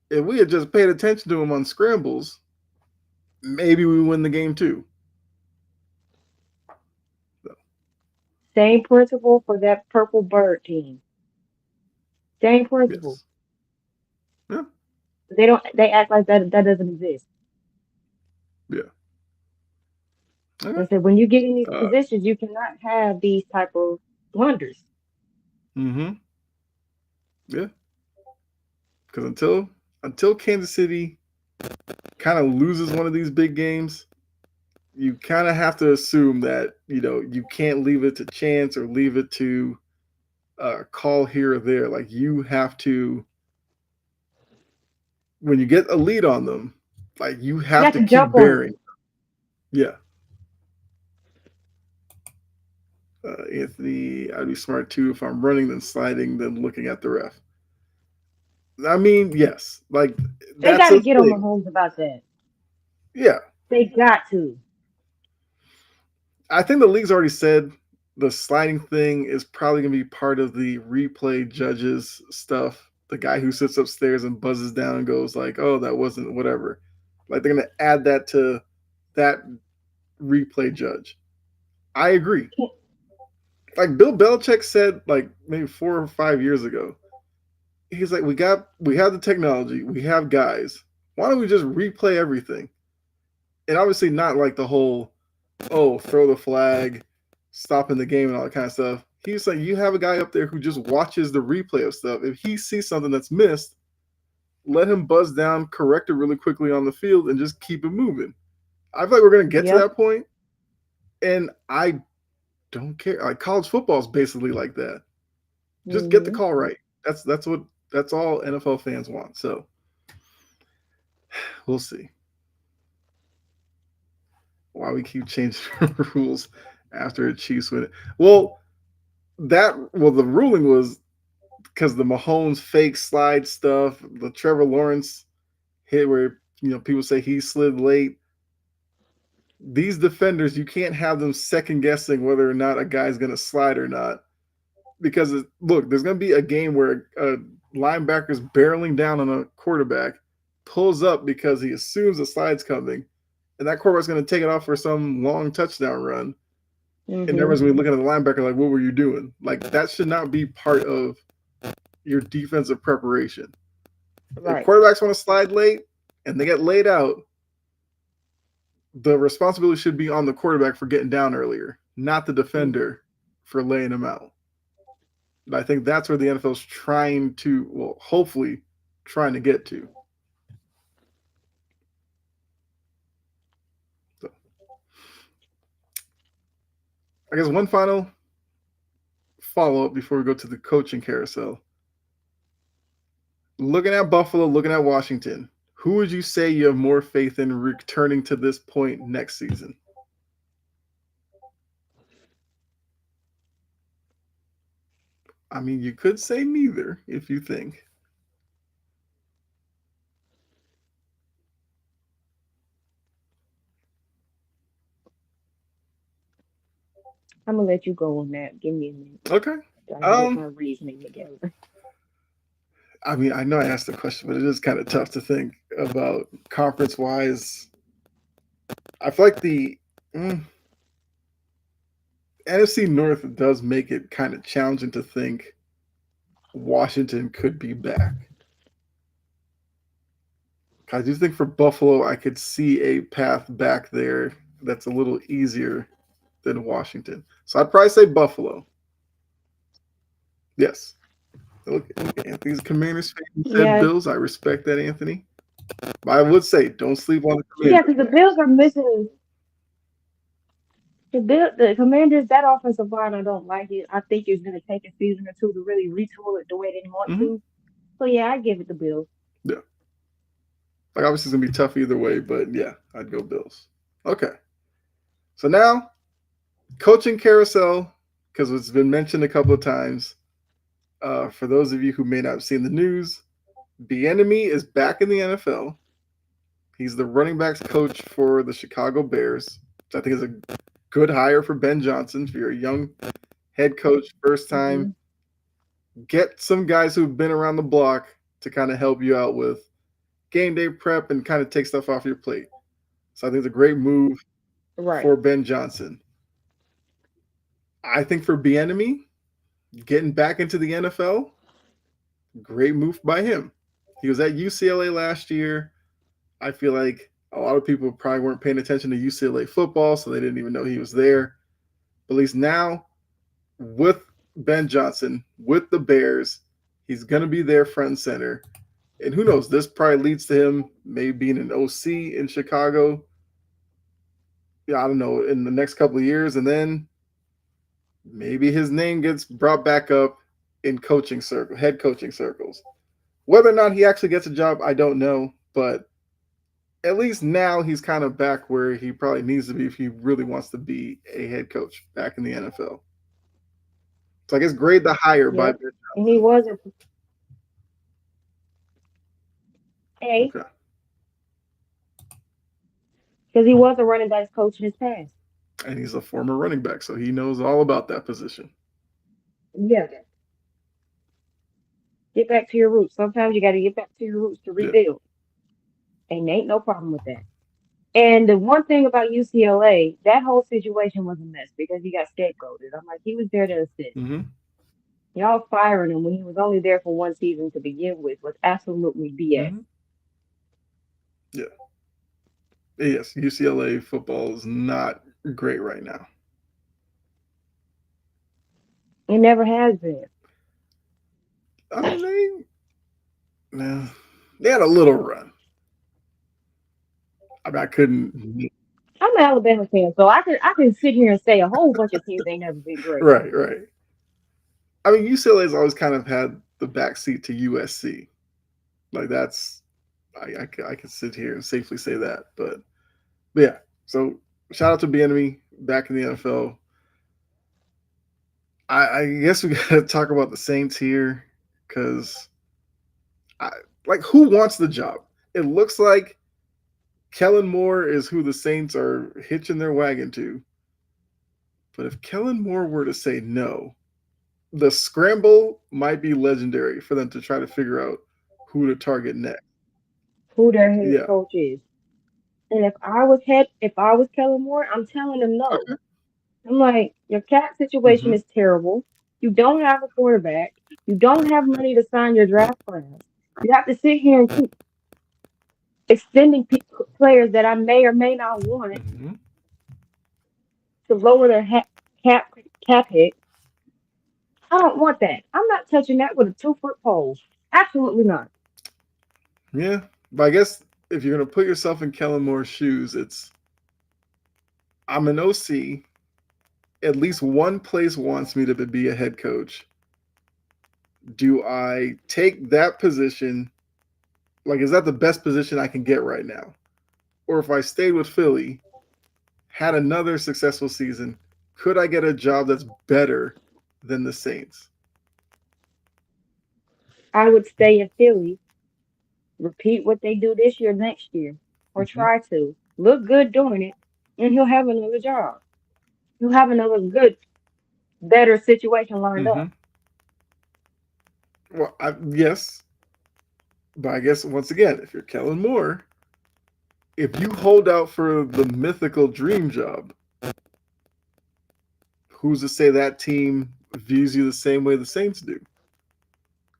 if we had just paid attention to him on scrambles, maybe we win the game too. So, Same principle for that purple bird team. Same principle. yes. Yeah. They don't. They act like that doesn't exist. Yeah. Okay. They said when you get in these Uh, positions, you cannot have these type of blunders. mm-hmm. Yeah. Because until Kansas City kind of loses one of these big games, you kind of have to assume that you can't leave it to chance or leave it to call here or there. Like you have to, when you get a lead on them, like you You have have to to jump keep on it. bearing. Yeah. Anthony, I'd be smart too if I'm running, then sliding, then looking at the ref. I mean, yes, like They that's got to a get on thing. Mahomes about that. Yeah, They got to. I think the league's already said the sliding thing is probably going to be part of the replay judges stuff. The guy who sits upstairs and buzzes down and goes like, "Oh, that wasn't whatever." Like they're going to add that to that replay judge. I agree. Like Bill Belichick said, like maybe 4 or 5 years ago, he's like, we have the technology, we have guys. Why don't we just replay everything? And obviously not like the whole throw the flag, stopping the game and all that kind of stuff. He's like, you have a guy up there who just watches the replay of stuff. If he sees something that's missed, let him buzz down, correct it really quickly on the field, and just keep it moving. I feel like we're gonna get to Yep. that point, and I don't care. Like college football is basically like that. Just get the Hmm. call right. That's all NFL fans want. So we'll see why we keep changing rules after a Chiefs win. Well, the ruling was because the Mahomes fake slide stuff, the Trevor Lawrence hit where people say he slid late. These defenders, you can't have them second guessing whether or not a guy's going to slide or not. Because look, there's going to be a game where a linebacker's barreling down on a quarterback, pulls up because he assumes the slide's coming, and that quarterback's going to take it off for some long touchdown run. And Hmm. everyone's going to be looking at the linebacker like, what were you doing? Like, that should not be part of your defensive preparation. If Right. quarterbacks want to slide late and they get laid out, the responsibility should be on the quarterback for getting down earlier, not the defender for laying him out. But I think that's where the NFL is trying to, well, hopefully, trying to get to. So, I guess one final follow up before we go to the coaching carousel. Looking at Buffalo, looking at Washington, who would you say you have more faith in returning to this point next season? I mean, you could say neither if you think. I'm gonna let you go on that. Give me a minute. Okay. So I can get Um, my reasoning together. I mean, I know I asked the question, but it is kind of tough to think about conference wise. I feel like the NFC North does make it kind of challenging to think Washington could be back. I do think for Buffalo, I could see a path back there that's a little easier than Washington. So I'd probably say Buffalo. Yes. Look, Anthony's a Commanders fan. He said Yeah, Bills. I respect that, Anthony. But I would say don't sleep on the yeah, Commanders. because the Bills are missing. The Commanders, that offensive line, I don't like it. I think it's going to take a season or two to really retool it the way they want Hmm. to. So yeah, I give it the Bills. Yeah, like obviously it's gonna be tough either way, but yeah, I'd go Bills. Okay, so now coaching carousel, because it's been mentioned a couple of times. For those of you who may not have seen the news, Bieniemy is back in the NFL. He's the running backs coach for the Chicago Bears, which I think is a good hire for Ben Johnson. If you're a young head coach, first time, Hmm. get some guys who've been around the block to kind of help you out with game day prep and kind of take stuff off your plate. So I think it's a great move Right. for Ben Johnson. I think for Bieniemy, getting back into the NFL, great move by him. He was at UCLA last year. I feel like a lot of people probably weren't paying attention to UCLA football, so they didn't even know he was there. But at least now, with Ben Johnson, with the Bears, he's going to be there front and center. And who knows, this probably leads to him maybe being an OC in Chicago. Yeah, I don't know, in the next couple of years. And then maybe his name gets brought back up in coaching circle, head coaching circles. Whether or not he actually gets a job, I don't know. But at least now he's kind of back where he probably needs to be if he really wants to be a head coach back in the NFL. So I guess grade the hire by Yep. Ben And he Johnson. was A Okay. because he was a running backs coach in his past. And he's a former running back, so he knows all about that position. Yeah. Get back to your roots. Sometimes you got to get back to your roots to Yeah. rebuild. And ain't no problem with that. And the one thing about UCLA, that whole situation was a mess because he got scapegoated. I'm like, he was there to assist. Mm-hmm. Y'all firing him when he was only there for one season to begin with was absolutely BS. Mm-hmm. Yeah. Yes, UCLA football is not great right now. It never has been. I mean, no, they had a little run. I mean, I couldn't. I'm an Alabama fan, so I can sit here and say a whole bunch of teams ain't never been great. Right, right. I mean, UCLA's always kind of had the backseat to USC. Like that's, I can sit here and safely say that. But yeah. So shout out to Bieniemy back in the NFL. I guess we got to talk about the Saints here because, I like who wants the job? It looks like Kellen Moore is who the Saints are hitching their wagon to. But if Kellen Moore were to say no, the scramble might be legendary for them to try to figure out who to target next. Who their head Yeah. coach is. And if I was Kellen Moore, I'm telling him no. Okay. I'm like, your cap situation Mm-hmm. is terrible. You don't have a quarterback. You don't have money to sign your draft class. You have to sit here and keep extending players that I may or may not want Mm-hmm. to lower their cap cap hit. I don't want that. I'm not touching that with a 2 foot pole. Absolutely not. Yeah. But I guess if you're going to put yourself in Kellen Moore's shoes, it's I'm an OC. At least one place wants me to be a head coach. Do I take that position? Like, is that the best position I can get right now? Or if I stayed with Philly, had another successful season, could I get a job that's better than the Saints? I would stay in Philly, repeat what they do this year, next year, or Mm-hmm. try to look good doing it, and he'll have another job. He'll have another good, better situation lined Mm-hmm. up. Well, yes, but I guess once again, if you're Kellen Moore, if you hold out for the mythical dream job, who's to say that team views you the same way the Saints do?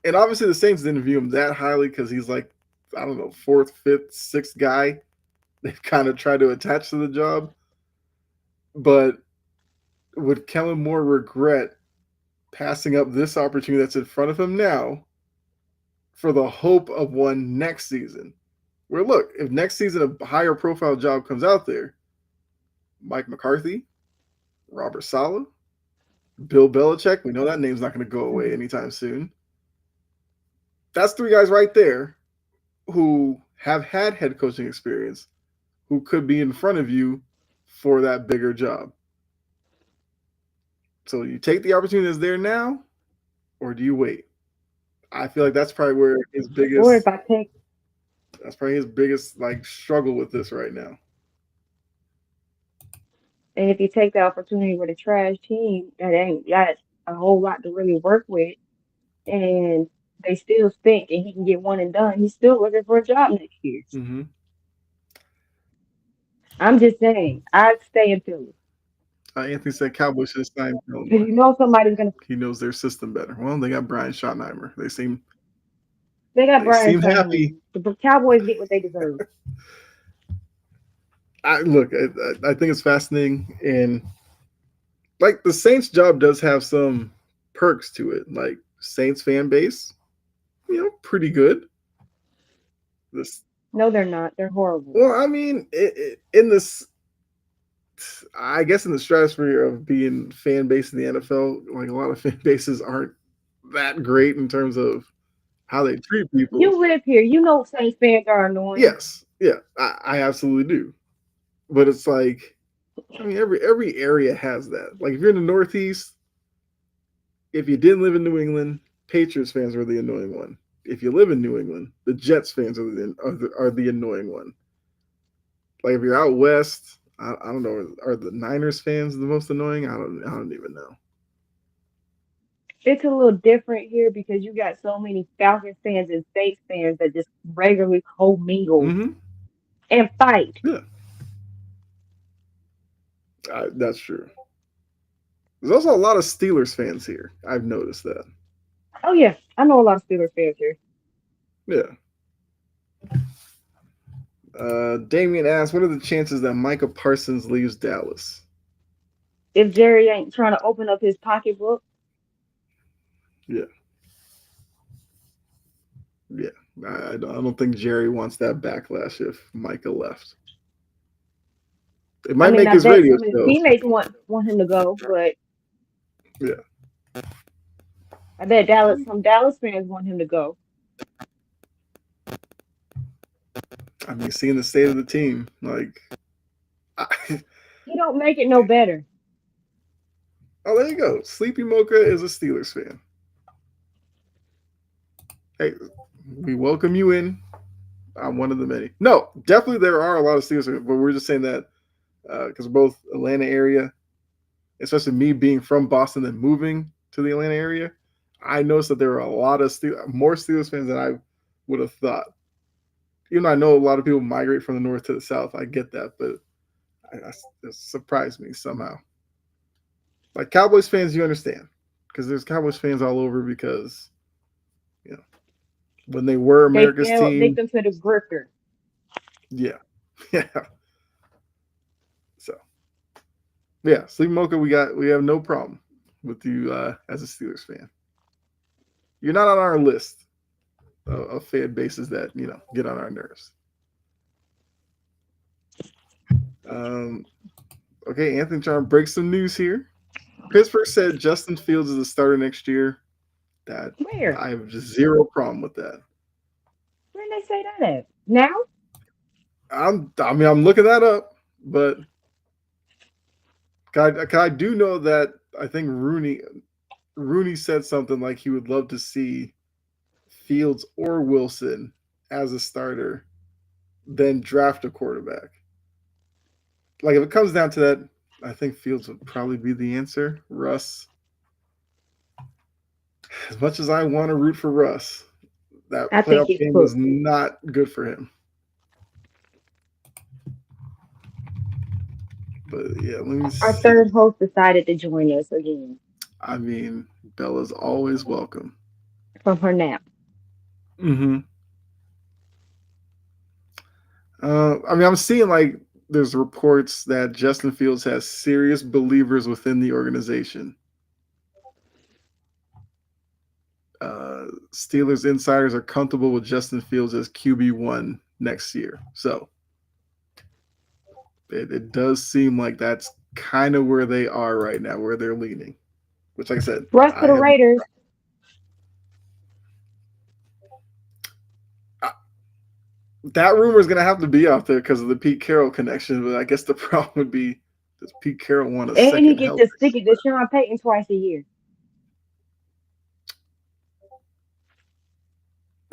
And obviously, the Saints didn't view him that highly because he's like, I don't know, fourth, fifth, sixth guy they've kind of tried to attach to the job. But would Kellen Moore regret passing up this opportunity that's in front of him now for the hope of one next season? Where look, if next season a higher profile job comes out there, Mike McCarthy, Robert Saleh, Bill Belichick. We know that name's not going to go away Mhm. anytime soon. That's three guys right there who have had head coaching experience who could be in front of you for that bigger job. So you take the opportunity that's there now, or do you wait? I feel like that's probably where his Or biggest if I take that's probably his biggest like struggle with this right now. and if you take the opportunity with a trash team that ain't got a whole lot to really work with, and they still stink, and he can get one and done, he's still looking for a job next year. Mm-hmm. I'm just saying, I'd stay in Philly Anthony said Cowboys should have signed because Illinois. you know somebody's gonna. He knows their system better. Well, they got Brian Schottenheimer. They got They Brian seem happy. Schottenheimer. The Cowboys get what they deserve. I think it's fascinating, and like the Saints job does have some perks to it. Like Saints fan base, pretty good. This, No, they're not. They're horrible. well, I mean, in this, I guess in the stratosphere of being fan base in the NFL, like a lot of fan bases aren't that great in terms of how they treat people. You live here. You know Saints fans are annoying. Yes, yeah, I absolutely do. But it's like, I mean, every area has that. Like if you're in the Northeast, if you didn't live in New England, Patriots fans are the annoying one. If you live in New England, the Jets fans are the annoying one. Like if you're out west, I don't know, are the Niners fans the most annoying? I don't even know. It's a little different here because you got so many Falcons fans and Saints fans that just regularly commingle Mm-hmm. and fight. Yeah, that's true. There's also a lot of Steelers fans here. I've noticed that. Oh yeah, I know a lot of Steelers fans here. Yeah. Damien asks, "What are the chances that Micah Parsons leaves Dallas?" If Jerry ain't trying to open up his pocketbook, Yeah, yeah. I don't think Jerry wants that backlash if Micah left. It I might mean, make I his bet radio some of his show. teammates want him to go, but Yeah, I bet some Dallas fans want him to go. I mean, seeing the state of the team, like, I, He don't make it no better. oh, there you go. Sleepy Mocha is a Steelers fan. Hey, we welcome you in. I'm one of the many. No, definitely there are a lot of Steelers fans, but we're just saying that because both Atlanta area, especially me being from Boston and moving to the Atlanta area, I noticed that there are a lot of more Steelers fans than I would have thought. Even though I know a lot of people migrate from the north to the south, I get that, but it surprised me somehow. Like Cowboys fans, you understand because there's Cowboys fans all over because you know when they were They America's fell team, victim to the grifter. yeah, yeah. So yeah, Sleep Mocha, we have no problem with you as a Steelers fan. You're not on our list of fan bases that get on our nerves. Um, okay, Anthony trying to break some news here. Pittsburgh said Justin Fields is the starter next year. That Where? I have just zero problem with that. Where did they say that at? Now? I'm looking that up, but I do know that I think Rooney said something like he would love to see Fields or Wilson as a starter, then draft a quarterback. Like if it comes down to that, I think Fields would probably be the answer. Russ, as much as I want to root for Russ, that I think playoff he's game was cooked. not good for him. But yeah, let me Our see. third host decided to join us again I mean, Bella's always welcome. from her nap. Mm-hmm. I mean, I'm seeing like there's reports that Justin Fields has serious believers within the organization. Steelers insiders are comfortable with Justin Fields as QB1 next year. So it does seem like that's kind of where they are right now, where they're leaning. Which, like I said, Russ to I the have Raiders. I, that rumor is going to have to be out there because of the Pete Carroll connection. But I guess the problem would be, does Pete Carroll want a And he second get help? to stick it to Sean Payton twice a year.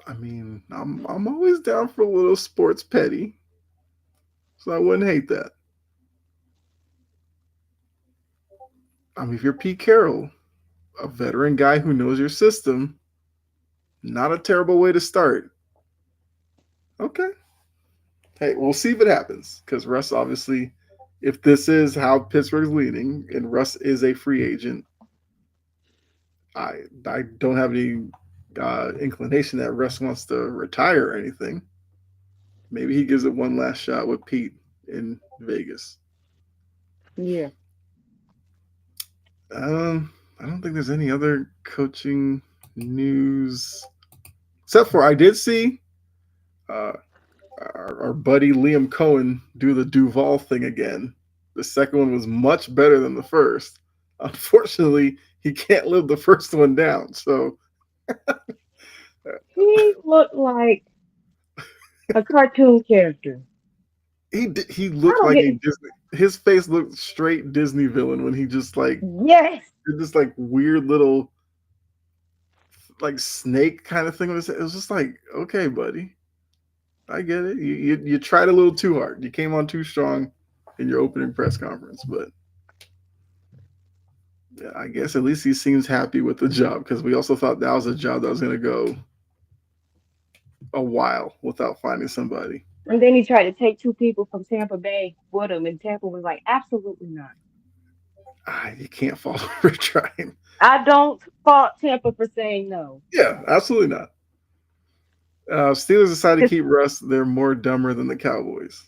I mean, I'm always down for a little sports petty, so I wouldn't hate that. I mean, if you're Pete Carroll, a veteran guy who knows your system, not a terrible way to start. Okay, hey, we'll see if it happens because Russ obviously, if this is how Pittsburgh's leaning and Russ is a free agent, I don't have any inclination that Russ wants to retire or anything. Maybe he gives it one last shot with Pete in Vegas. Yeah. I don't think there's any other coaching news except for I did see uh, our buddy Liam Cohen do the Duval thing again. The second one was much better than the first. Unfortunately, he can't live the first one down. So He looked like a cartoon character. he I looked don't like get a Disney. His face looked straight Disney villain when he just like yes. did this like weird little like snake kind of thing. It was just like, okay, buddy, I get it. You tried a little too hard. You came on too strong in your opening press conference, but yeah, I guess at least he seems happy with the job because we also thought that was a job that was going to go a while without finding somebody. And then he tried to take two people from Tampa Bay with him, and Tampa was like, absolutely not. You can't follow for trying. I don't fault Tampa for saying no. Yeah, absolutely not. Steelers decided to 'Cause- keep Russ. They're more dumber than the Cowboys.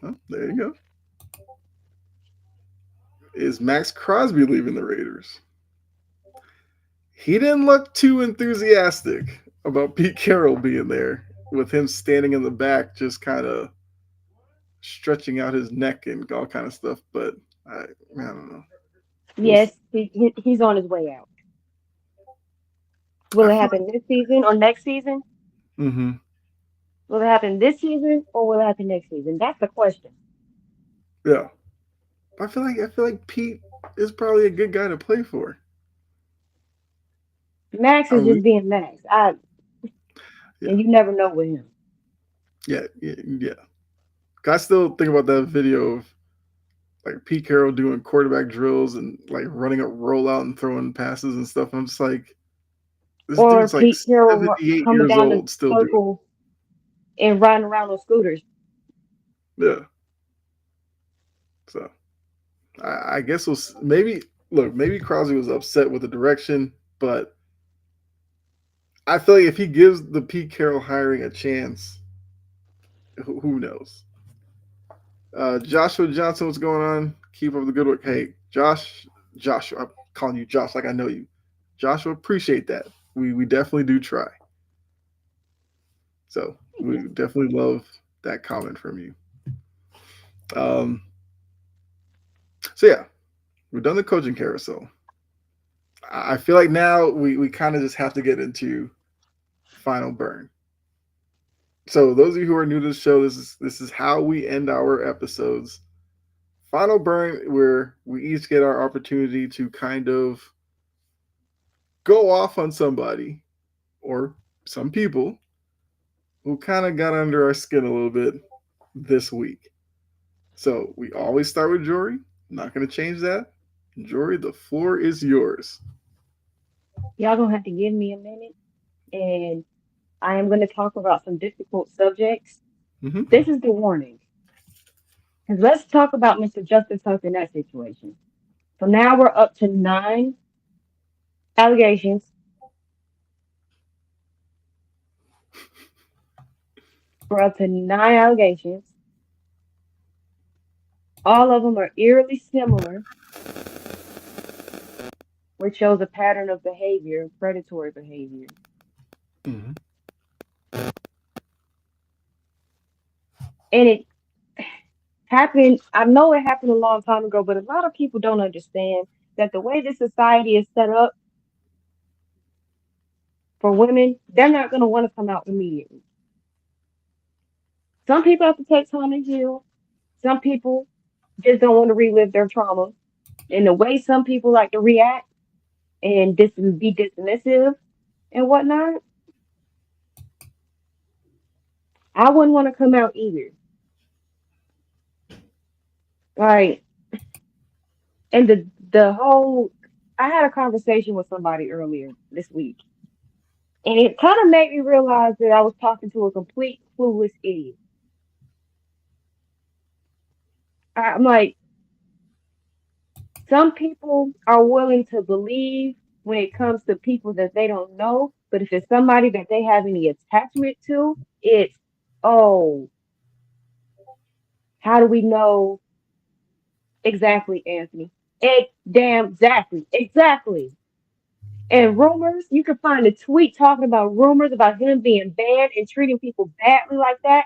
Oh, there you go. Is Max Crosby leaving the Raiders? He didn't look too enthusiastic about Pete Carroll being there, with him standing in the back, just kind of stretching out his neck and all kind of stuff. But I don't know. We'll see. yes, he's on his way out. Will I it feel happen this season or next season? like, mm-hmm. Will it happen this season or will it happen next season? That's the question. Yeah. I feel like Pete is probably a good guy to play for. Max I is mean, just being Max. yeah, And you never know with him. yeah. I still think about that video of like Pete Carroll doing quarterback drills and like running a rollout and throwing passes and stuff. I'm just like, this Or dude's like Pete Carroll 78 coming years down the old, still doing circle and riding around on scooters. it. Yeah. So I guess we'll maybe look. Maybe Crosby was upset with the direction, but I feel like if he gives the Pete Carroll hiring a chance, who knows? Joshua Johnson, what's going on? Keep up the good work. Hey, Joshua, I'm calling you Josh like I know you. Joshua, appreciate that. We definitely do try. So Thank we you. definitely love that comment from you. Um, so yeah, we've done the coaching carousel. I feel like now we kind of just have to get into final burn. So those of you who are new to the show, this is how we end our episodes. Final burn, where we each get our opportunity to kind of go off on somebody or some people who kind of got under our skin a little bit this week. So we always start with Jory. Not going to change that. Jory, the floor is yours. Y'all gonna have to give me a minute, and I am gonna talk about some difficult subjects. Mm-hmm. This is the warning. Because let's talk about Mr. Justice Huff in that situation. So now we're up to nine allegations. We're up to nine allegations. All of them are eerily similar, which shows a pattern of behavior, predatory behavior. Mm-hmm. And Happened. I know it happened a long time ago, but a lot of people don't understand that the way this society is set up for women, they're not going to want to come out immediately. Some people have to take time to heal. Some people just don't want to relive their trauma. And the way some people like to react and be dismissive and whatnot, I wouldn't want to come out either. Like, and the whole, I had a conversation with somebody earlier this week, and it kind of made me realize that I was talking to a complete clueless idiot. I'm like, some people are willing to believe when it comes to people that they don't know, but if it's somebody that they have any attachment to, it's, oh, how do we know exactly, Anthony? Damn, exactly. And rumors, you can find a tweet talking about rumors about him being banned and treating people badly like that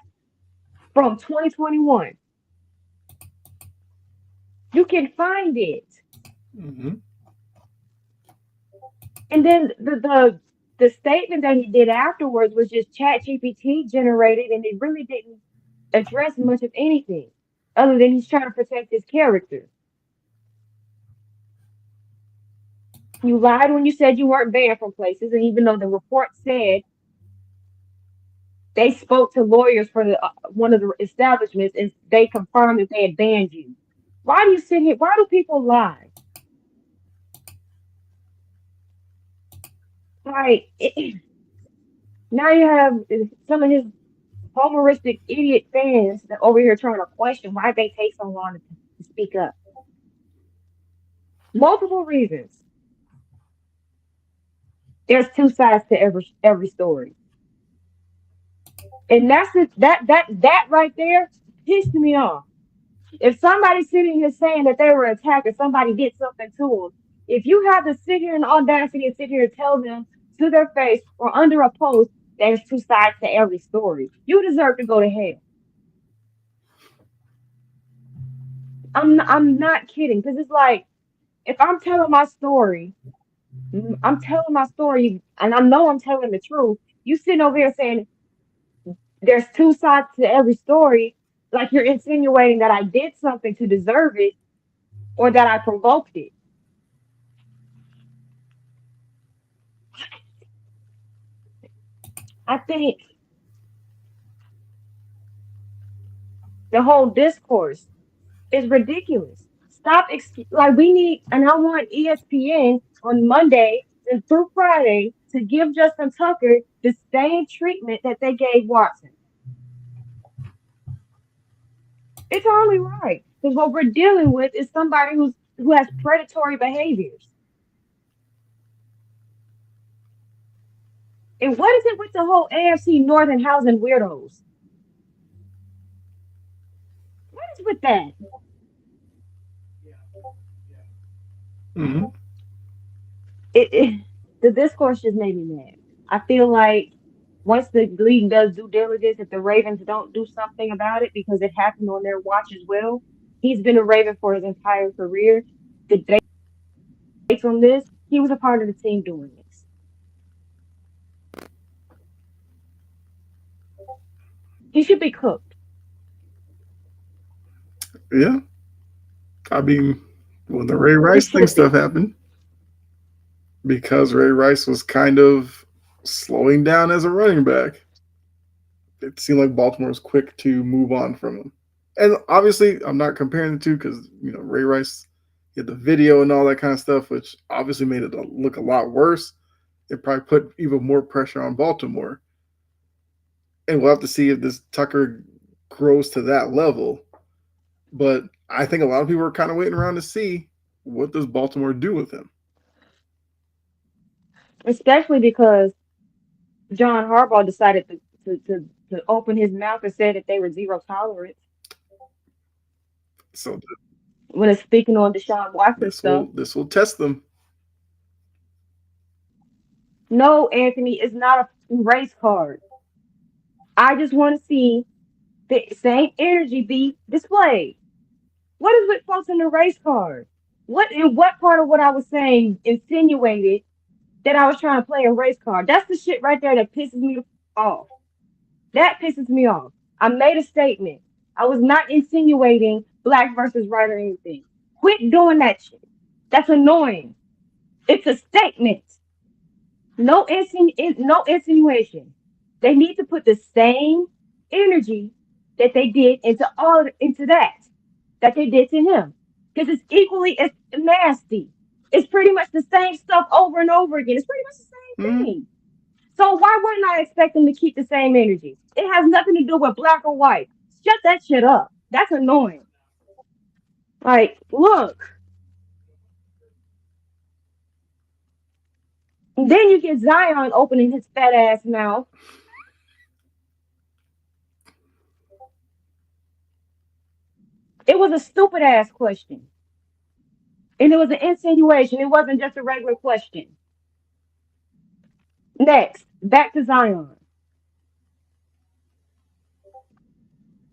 from 2021. You can find it. Mm-hmm. And then the statement that he did afterwards was just chat GPT generated, and it really didn't address much of anything other than he's trying to protect his character. You lied when you said you weren't banned from places, and even though the report said they spoke to lawyers for one of the establishments and they confirmed that they had banned you. Why do you sit here? Why do people lie? Like now you have some of his homeristic idiot fans that over here trying to question why they take so long to speak up. Multiple reasons. There's two sides to every story, and that's it. That right there pissed me off. If somebody's sitting here saying that they were attacked or somebody did something to them, if you have to sit here in audacity and sit here and tell them to their face or under a post, there's two sides to every story. You deserve to go to hell. I'm not kidding because it's like if I'm telling my story, I'm telling my story, and I know I'm telling the truth. You sitting over here saying there's two sides to every story, like you're insinuating that I did something to deserve it or that I provoked it. I think the whole discourse is ridiculous. Stop, like we need, and I want ESPN on Monday and through Friday to give Justin Tucker the same treatment that they gave Watson. It's only right because what we're dealing with is somebody who has predatory behaviors. And what is it with the whole AFC North and housing weirdos? What is with that? Mm-hmm. It the discourse just made me mad. I feel like once the league does due diligence, if the Ravens don't do something about it because it happened on their watch as well, he's been a Raven for his entire career. The dates on this, he was a part of the team doing this. He should be cooked. Yeah. I mean, when the Ray He Rice thing should stuff be. happened, because Ray Rice was kind of slowing down as a running back, it seemed like Baltimore was quick to move on from him. And obviously, I'm not comparing the two because Ray Rice he had the video and all that kind of stuff, which obviously made it look a lot worse. It probably put even more pressure on Baltimore, and we'll have to see if this Tucker grows to that level. But I think a lot of people are kind of waiting around to see what does Baltimore do with him. Especially because John Harbaugh decided to open his mouth and said that they were zero tolerance So when it's speaking on Deshaun Watson stuff. this will test them. No, Anthony, it's not a race card. I just want to see the same energy be displayed. What is with folks in the race car? What in what part of what I was saying insinuated that I was trying to play a race car? That's the shit right there that pisses me off. That pisses me off. I made a statement. I was not insinuating black versus white or anything. Quit doing that shit. That's annoying. It's a statement. No insinuation. They need to put the same energy that they did into that they did to him, because it's equally as nasty. It's pretty much the same stuff over and over again. It's pretty much the same Mm-hmm. thing. So why wouldn't I expect them to keep the same energy? It has nothing to do with black or white. Shut that shit up. That's annoying. Like, look. And then you get Zion opening his fat ass mouth. It was a stupid ass question. And it was an insinuation. It wasn't just a regular question. Next, back to Zion.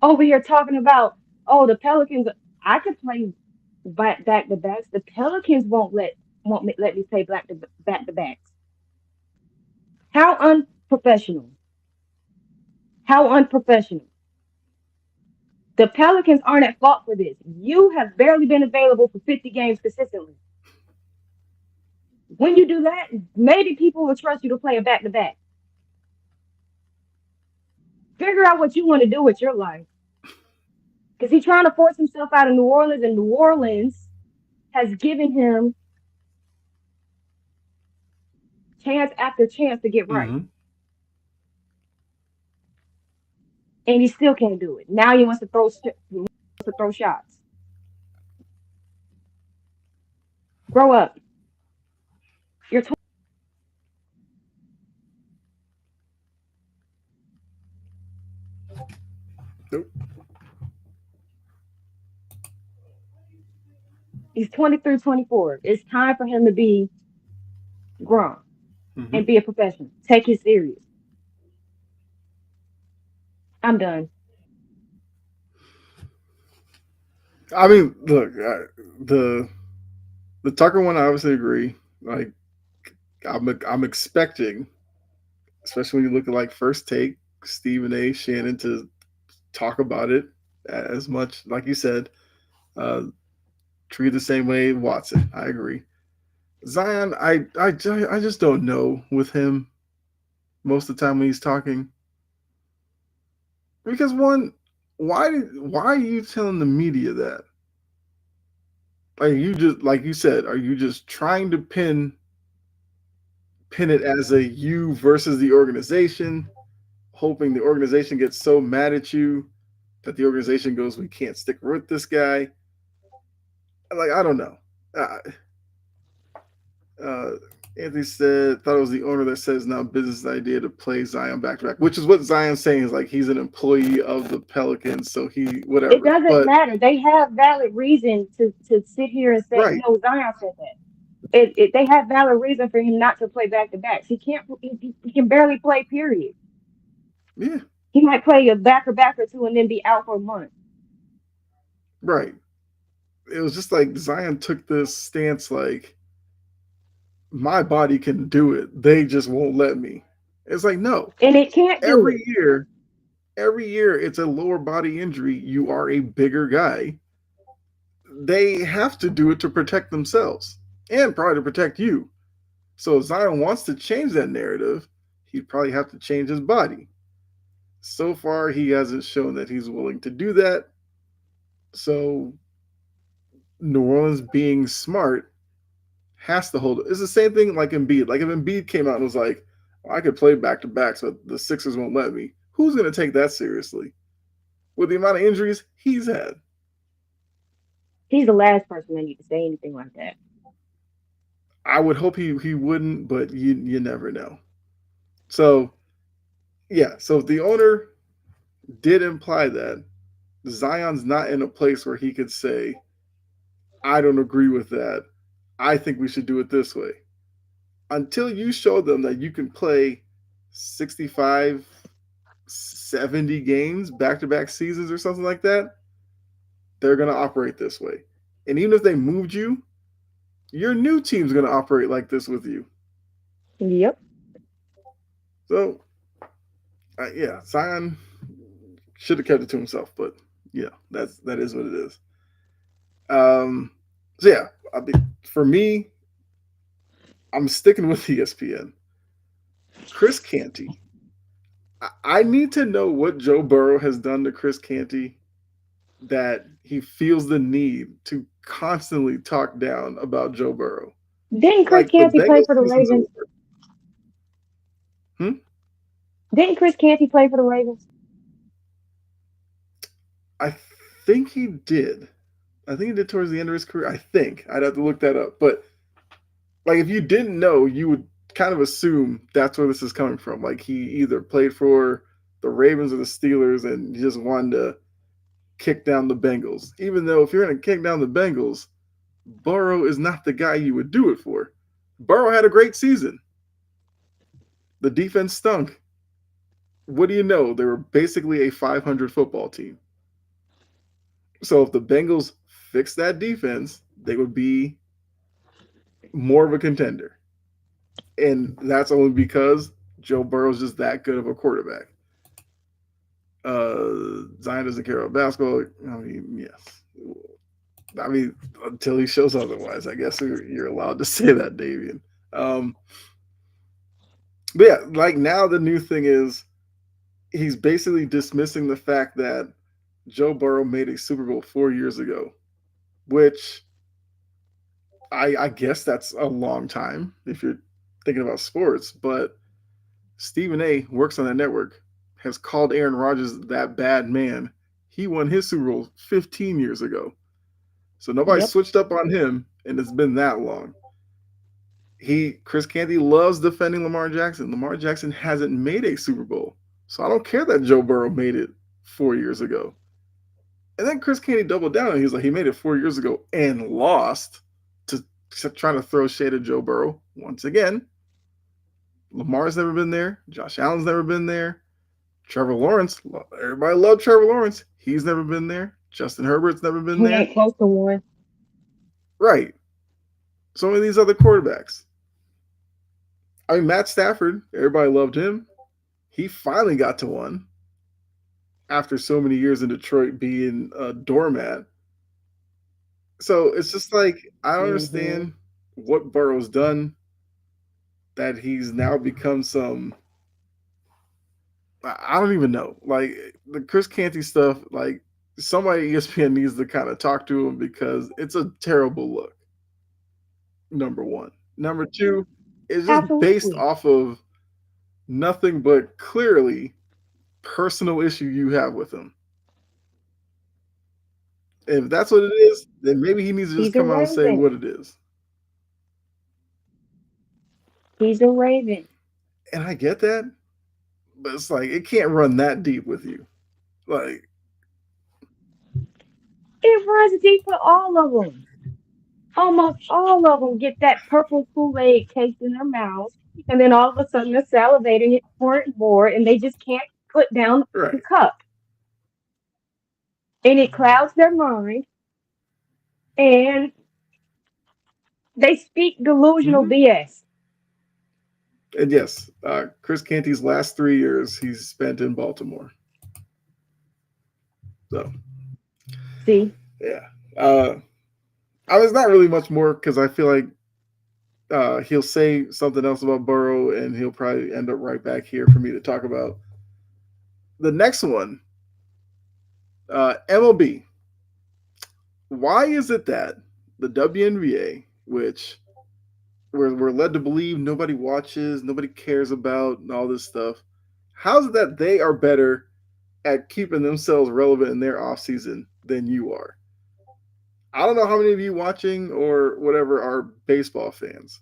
Over here talking about, oh, the Pelicans. I could play back to backs. The Pelicans won't let me play back to backs. How unprofessional. How unprofessional. The Pelicans aren't at fault for this. You have barely been available for 50 games consistently. When you do that, maybe people will trust you to play a back to back. Figure out what you want to do with your life. Because he's trying to force himself out of New Orleans, and New Orleans has given him chance after chance to get right. Mm-hmm. And he still can't do it. Now he wants to throw shots. Grow up. You're Nope. he's 23, 24. It's time for him to be grown Mm-hmm. and be a professional. Take it serious. I'm done. I mean, look, the the Tucker one, I obviously agree. Like, I'm expecting, especially when you look at like First Take, Stephen A. Shannon to talk about it as much, like you said, uh, treat the same way Watson. I agree. Zion, I just don't know with him most of the time when he's talking, because one, why are you telling the media that? Like, you just, like you said, are you just trying to pin it as a you versus the organization, hoping the organization gets so mad at you that the organization goes, we can't stick with this guy? Like, I don't know. Uh, uh, Anthony said, thought it was the owner that says now business idea to play Zion back to back, which is what Zion's saying, is like he's an employee of the Pelicans, so he It whatever. doesn't But matter. They have valid reason to sit here and say, right, no, Zion said that. They have valid reason for him not to play back to backs. He can't. He can barely play. Period. yeah, He might play a back or two and then be out for a month. right. It was just like Zion took this stance like my body can do it. They just won't let me. It's like, no. And it can't do Every it. year, every year it's a lower body injury. You are a bigger guy. They have to do it to protect themselves and probably to protect you. So if Zion wants to change that narrative, he'd probably have to change his body. So far, he hasn't shown that he's willing to do that. So New Orleans being smart has to hold it. It's the same thing like Embiid. Like if Embiid came out and was like, well, I could play back to back, so the Sixers won't let me. Who's going to take that seriously with the amount of injuries he's had? He's the last person that need to say anything like that. I would hope he wouldn't, but you never know. So yeah, so if the owner did imply that, Zion's not in a place where he could say, I don't agree with that. I think we should do it this way. Until you show them that you can play 65, 70 games back to back seasons or something like that, they're going to operate this way. And even if they moved you, your new team's going to operate like this with you. Yep. So, yeah, Zion should have kept it to himself, but yeah, that is what it is. Um, so yeah, I think for me, I'm sticking with ESPN. Chris Canty. I need to know what Joe Burrow has done to Chris Canty that he feels the need to constantly talk down about Joe Burrow. Didn't Chris Like the Canty play Bengals for the season's Ravens? over. Hmm? Didn't Chris Canty play for the Ravens? I think he did. I think he did towards the end of his career. I think I'd have to look that up. But like, if you didn't know, you would kind of assume that's where this is coming from. Like, he either played for the Ravens or the Steelers, and he just wanted to kick down the Bengals. Even though if you're going to kick down the Bengals, Burrow is not the guy you would do it for. Burrow had a great season. The defense stunk. What do you know? They were basically a 500 football team. So if the Bengals fix that defense, they would be more of a contender. And that's only because Joe Burrow's just that good of a quarterback. Zion doesn't care about basketball. I mean, yes. I mean, until he shows otherwise, I guess you're allowed to say that, Davian. Um, but yeah, like now the new thing is he's basically dismissing the fact that Joe Burrow made a Super Bowl 4 years ago, which I guess that's a long time if you're thinking about sports. But Stephen A. works on that network, has called Aaron Rodgers that bad man. He won his Super Bowl 15 years ago. So nobody Yep. switched up on him, and it's been that long. Chris Canty loves defending Lamar Jackson. Lamar Jackson hasn't made a Super Bowl. So I don't care that Joe Burrow made it 4 years ago. And then Chris Canty doubled down and he was like, he made it 4 years ago and lost to trying to throw shade at Joe Burrow. Once again, Lamar's never been there. Josh Allen's never been there. Trevor Lawrence, everybody loved Trevor Lawrence. He's never been there. Justin Herbert's never been He there. ain't close to one. Right. So many of these other quarterbacks. I mean, Matt Stafford, everybody loved him. He finally got to one after so many years in Detroit being a doormat. So it's just like, I don't Mm-hmm. understand what Burrow's done that he's now become some. I don't even know. Like the Chris Canty stuff, like somebody at ESPN needs to kind of talk to him because it's a terrible look. Number one. Number two, it's just based Absolutely. off of nothing but clearly personal issue you have with him. If that's what it is, then maybe he needs to just He's a come out and say Raven. what it is. He's a Raven. And I get that, but it's like it can't run that deep with you. Like, It runs deep for all of them. Almost all of them get that purple Kool-Aid taste in their mouths, and then all of a sudden they're salivating for it more, and they just can't put down the right. cup. And it clouds their mind, and they speak delusional Mm-hmm. BS. And yes, Chris Canty's last 3 years he's spent in Baltimore. So See, yeah, I was not really much more because I feel like he'll say something else about Burrow and he'll probably end up right back here for me to talk about the next one. MLB. Why is it that the WNBA, which we're led to believe nobody watches, nobody cares about, and all this stuff, how's it that they are better at keeping themselves relevant in their offseason than you are? I don't know how many of you watching or whatever are baseball fans.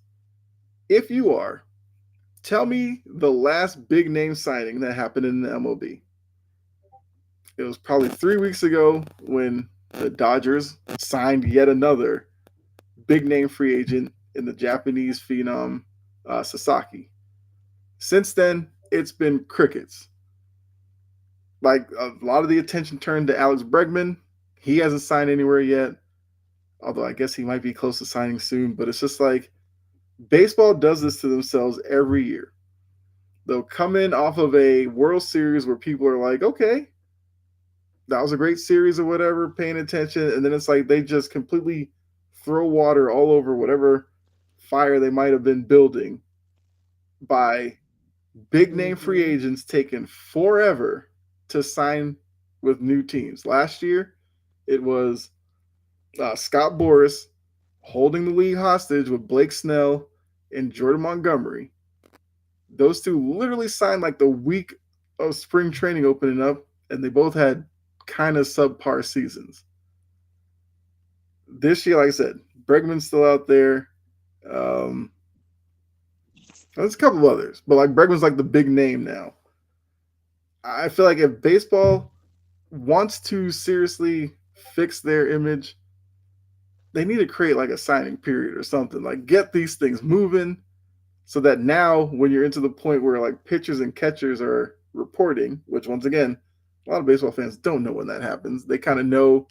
If you are, tell me the last big name signing that happened in the MLB. It was probably 3 weeks ago when the Dodgers signed yet another big name free agent in the Japanese phenom Sasaki. Since then, it's been crickets. Like a lot of the attention turned to Alex Bregman. He hasn't signed anywhere yet, although I guess he might be close to signing soon. But it's just like baseball does this to themselves every year. They'll come in off of a World Series where people are like, okay, that was a great series or whatever, paying attention. And then it's like they just completely throw water all over whatever fire they might have been building by big name free Mm-hmm. agents taking forever to sign with new teams. Last year, it was Scott Boras holding the league hostage with Blake Snell and Jordan Montgomery. Those two literally signed like the week of spring training opening up, and they both had kind of subpar seasons. This year, like I said, Bregman's still out there. Um, there's a couple of others, but like Bregman's like the big name now. I feel like if baseball wants to seriously fix their image, they need to create like a signing period or something. Like get these things moving so that now when you're into the point where like pitchers and catchers are reporting, which once again, a lot of baseball fans don't know when that happens. They kind of know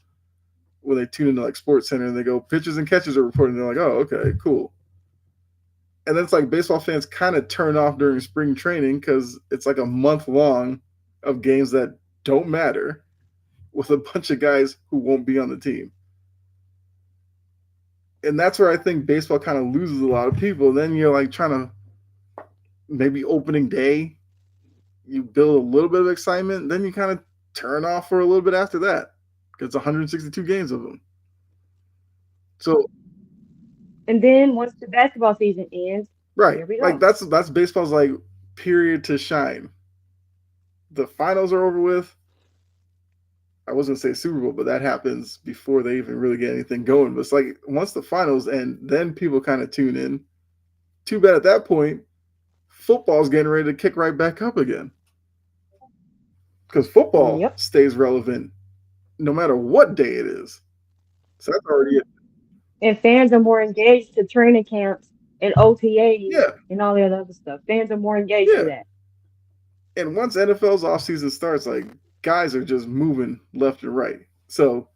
when they tune into like Sports Center and they go pitchers and catchers are reporting. They're like, oh, okay, cool. And then it's like baseball fans kind of turn off during spring training because it's like a month long of games that don't matter with a bunch of guys who won't be on the team. And that's where I think baseball kind of loses a lot of people. Then you're like trying to maybe opening day, you build a little bit of excitement, then you kind of turn off for a little bit after that because it's 162 games of them. So And then once the basketball season ends, right, here we like go. that's baseball's like period to shine. The finals are over with. I was gonna say Super Bowl, but that happens before they even really get anything going. But it's like once the finals end, then people kind of tune in. Too bad at that point, football's getting ready to kick right back up again because football Yep. stays relevant no matter what day it is. So that's already it. And fans are more engaged to training camps and OTAs Yeah, and all that other stuff. Fans are more engaged to yeah. that. And once NFL's offseason starts, like guys are just moving left and right. So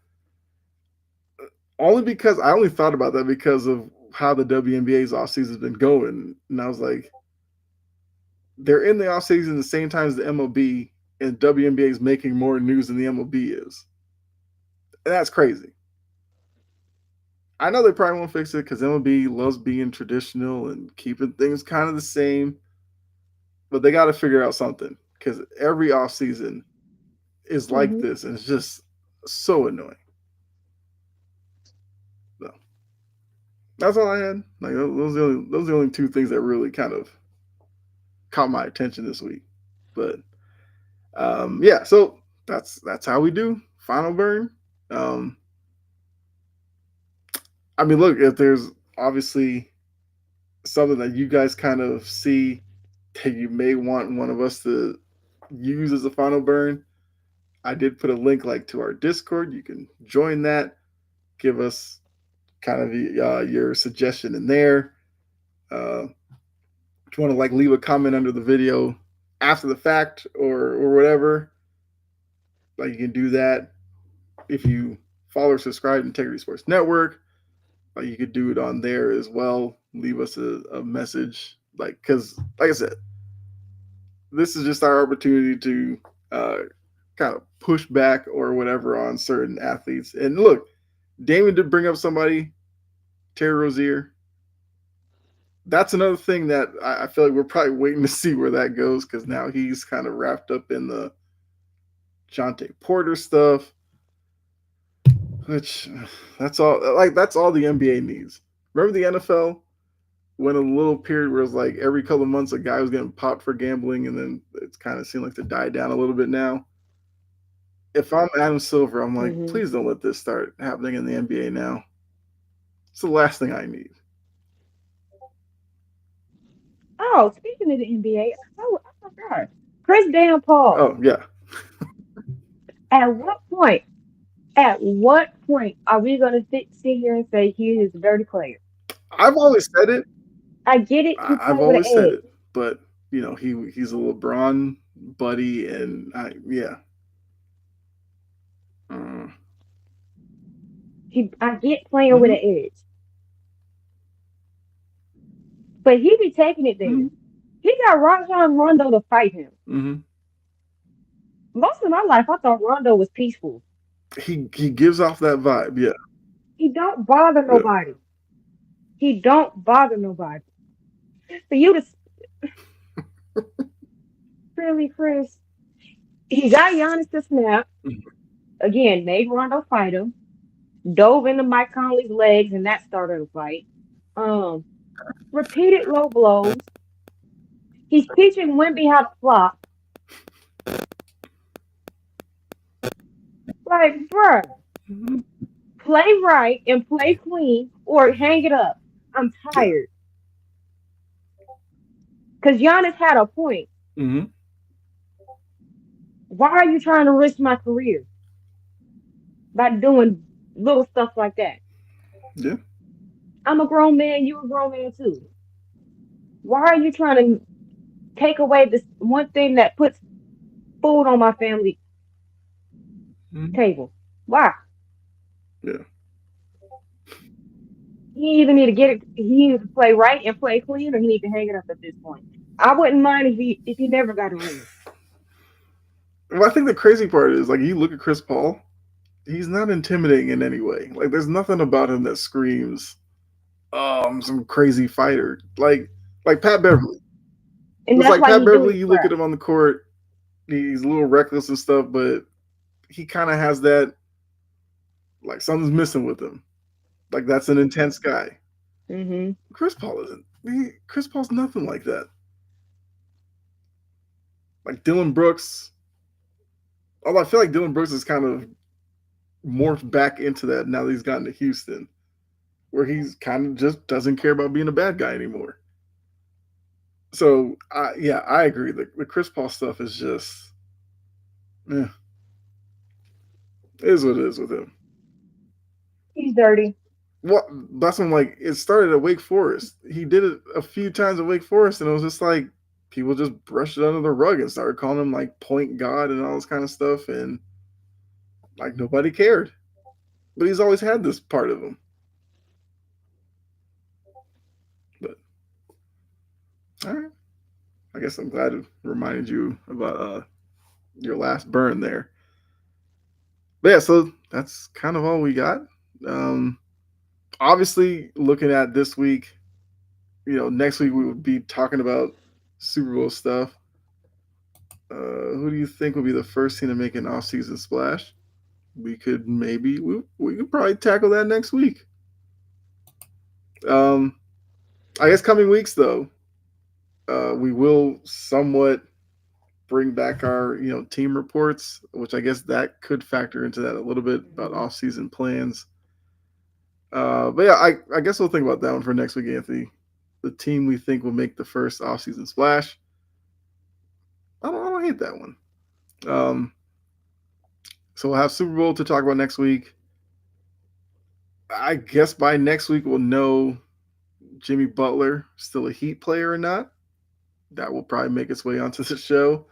only because I only thought about that because of how the WNBA's offseason's been going. And I was like, they're in the offseason the same time as the MLB, and WNBA is making more news than the MLB is. And that's crazy. I know they probably won't fix it because MLB loves being traditional and keeping things kind of the same, but they got to figure out something because every offseason is like Hmm. this, and it's just so annoying. So that's all I had. Like those are the only two things that really kind of caught my attention this week. But yeah, so that's how we do final burn. Um, I mean, look, if there's obviously something that you guys kind of see that you may want one of us to use as a final burn, I did put a link like to our Discord. You can join that. Give us kind of your suggestion in there. If you want to like leave a comment under the video after the fact or whatever, like you can do that. If you follow or subscribe to Integrity Sports Network, you could do it on there as well. Leave us a message, like because like I said, this is just our opportunity to uh, kind of push back or whatever on certain athletes. And look, Damon did bring up somebody, Terry Rozier. That's another thing that I feel like we're probably waiting to see where that goes because now he's kind of wrapped up in the Jonte Porter stuff, which that's all. Like that's all the NBA needs. Remember the NFL went a little period where it's like every couple of months a guy was getting popped for gambling, and then it's kind of seemed like to die down a little bit now. If I'm Adam Silver, I'm like, Hmm. please don't let this start happening in the NBA now. It's the last thing I need. Oh, speaking of the NBA, I forgot. Chris Dan Paul. Oh yeah, At what point? At what point are we going to sit here and say he is a dirty player? I've always said it. I get it. He I've played with an always said egg. it, but he's a LeBron buddy, and yeah. Mm. I get playing with Mm-hmm. an edge, but he be taking it there. Mm-hmm. He got Rajon Rondo to fight him. Mm-hmm. Most of my life, I thought Rondo was peaceful. He gives off that vibe. Yeah. He don't bother Yeah. nobody. He don't bother nobody. For you to really, Chris, he got Giannis to snap again. Made Rondo fight him. Dove into Mike Conley's legs, and that started a fight. Um, Repeated low blows. He's teaching Wimby how to flop. Like, bruh, Mm-hmm. play right and play clean, or hang it up. I'm Yeah. tired. Because Giannis had a point. Mm-hmm. Why are you trying to risk my career by doing little stuff like that? Yeah. I'm a grown man. You a grown man too. Why are you trying to take away this one thing that puts food on my family Mm-hmm. table? Why? Yeah. He either need to get it. He needs to play right and play clean, or he need to hang it up at this point. I wouldn't mind if he never got a ring. Well, I think the crazy part is like you look at Chris Paul. He's not intimidating in any way. Like there's nothing about him that screams, some crazy fighter. Like Pat Beverly. And It's that's like why Pat he do Beverly. his You look at crap. him on the court. He's a little reckless and stuff, but he kind of has that like something's missing with him. Like that's an intense guy. Hmm. Chris Paul isn't. Chris Paul's nothing like that. Like Dylan Brooks. Although I feel like Dylan Brooks is kind of morphed back into that now that he's gotten to Houston, where he's kind of just doesn't care about being a bad guy anymore. So yeah, I agree. The Chris Paul stuff is just, eh, it is what it is with him. He's dirty. Well, that's when like it started at Wake Forest. He did it a few times at Wake Forest, and it was just like people just brushed it under the rug and started calling him like point god and all this kind of stuff, and like nobody cared. But he's always had this part of him. But all right, I guess I'm glad it reminded you about your last burn there. But yeah, so that's kind of all we got. Um, Obviously, looking at this week, next week we would be talking about Super Bowl stuff. Who do you think will be the first team to make an off-season splash? We could probably tackle that next week. Um, I guess coming weeks though, we will somewhat bring back our team reports, which I guess that could factor into that a little bit about off-season plans. But yeah, I guess we'll think about that one for next week, Anthony. The team we think will make the first off-season splash. I don't hate that one. Um, so we'll have Super Bowl to talk about next week. I guess by next week we'll know Jimmy Butler still a Heat player or not. That will probably make its way onto the show.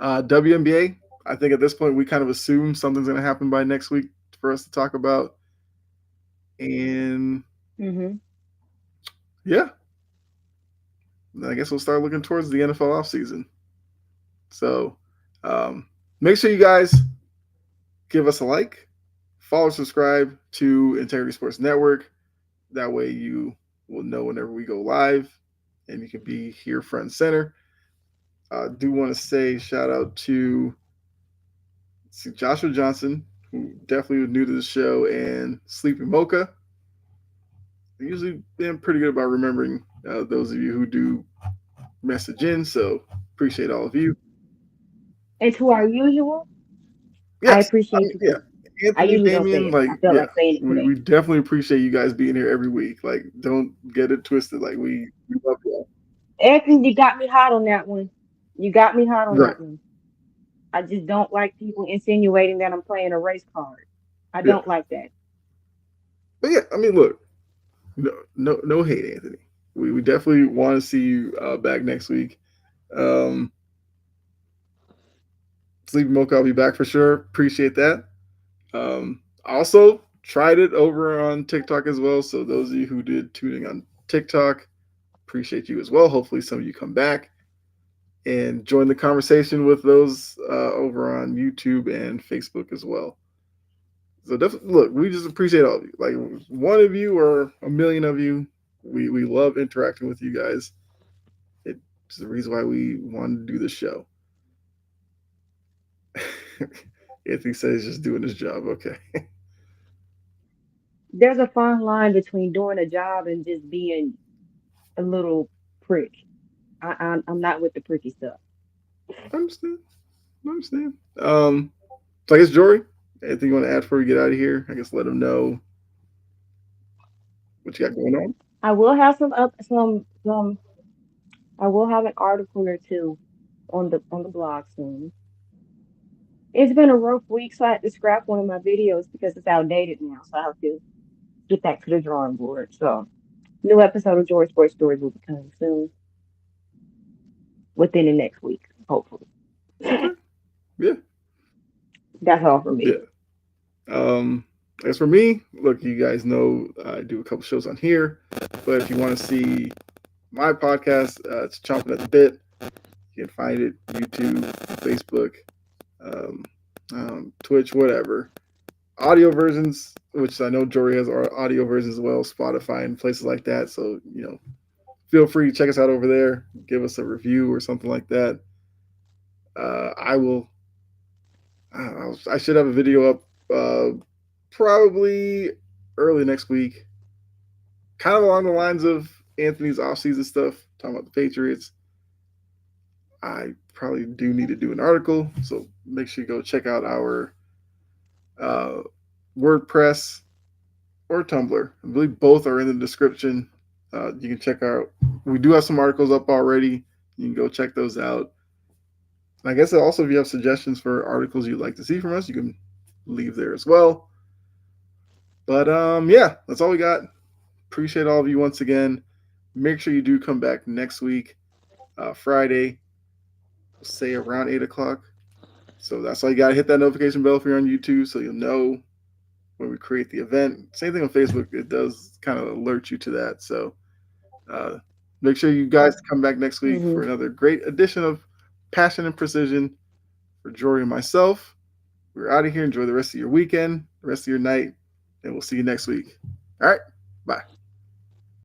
WNBA, I think at this point we kind of assume something's going to happen by next week for us to talk about. And Hmm. yeah, I guess we'll start looking towards the NFL offseason. So make sure you guys give us a like, follow, subscribe to Integrity Sports Network. That way you will know whenever we go live and you can be here front and center. I do want to say shout out to Joshua Johnson, who definitely was new to the show, and Sleepy Mocha. They usually been pretty good about remembering those of you who do message in, so appreciate all of you. And to our usual, I Yes, I appreciate mean, you yeah, too. I Anthony, usually don't say Damien, it, but like, I feel yeah, like saying it we today. definitely appreciate you guys being here every week. Like, don't get it twisted. Like, we love you. Anthony, you got me hot on that one. You got me hot on Right. that one. I just don't like people insinuating that I'm playing a race card. I Yeah. don't like that. But yeah, I mean, look, no hate, Anthony. We definitely want to see you back next week. Um, Sleepy Mocha, I'll be back for sure. Appreciate that. Also, tried it over on TikTok as well. So those of you who did tuning on TikTok, appreciate you as well. Hopefully, some of you come back and join the conversation with those over on YouTube and Facebook as well. So definitely, look, we just appreciate all of you. Like one of you or a million of you, we love interacting with you guys. It's the reason why we wanted to do this show. Anthony says he's just doing his job. Okay. There's a fine line between doing a job and just being a little prick. I'm not with the pricky stuff. I understand. I understand. So I guess Jory, anything you want to add before we get out of here? I guess let them know what you got going on. I will have some. I will have an article or two on the blog soon. It's been a rough week, so I had to scrap one of my videos because it's outdated now. So I have to get back to the drawing board. So new episode of George Sports Stories will be coming soon, within the next week, hopefully. Okay. Yeah. That's all for me. Yeah. As for me, look, you guys know I do a couple shows on here, but if you want to see my podcast, it's chomping at the bit. You can find it YouTube, Facebook, um, Twitch, whatever. Audio versions, which I know Jory has audio versions as well, Spotify and places like that. So feel free to check us out over there. Give us a review or something like that. I will. I should have a video up probably early next week, kind of along the lines of Anthony's offseason stuff, talking about the Patriots. I probably do need to do an article, so make sure you go check out our uh, WordPress or Tumblr. I believe both are in the description. You can check out. We do have some articles up already. You can go check those out. And I guess also, if you have suggestions for articles you'd like to see from us, you can leave there as well. But yeah, that's all we got. Appreciate all of you once again. Make sure you do come back next week, Friday, say around 8 o'clock. So that's why you got to hit that notification bell if you're on YouTube so you'll know when we create the event. Same thing on Facebook, it does kind of alert you to that. So uh, make sure you guys come back next week Hmm. for another great edition of Passion and Precision. For Jory and myself, we're out of here. Enjoy the rest of your weekend, the rest of your night, and we'll see you next week. All right, bye.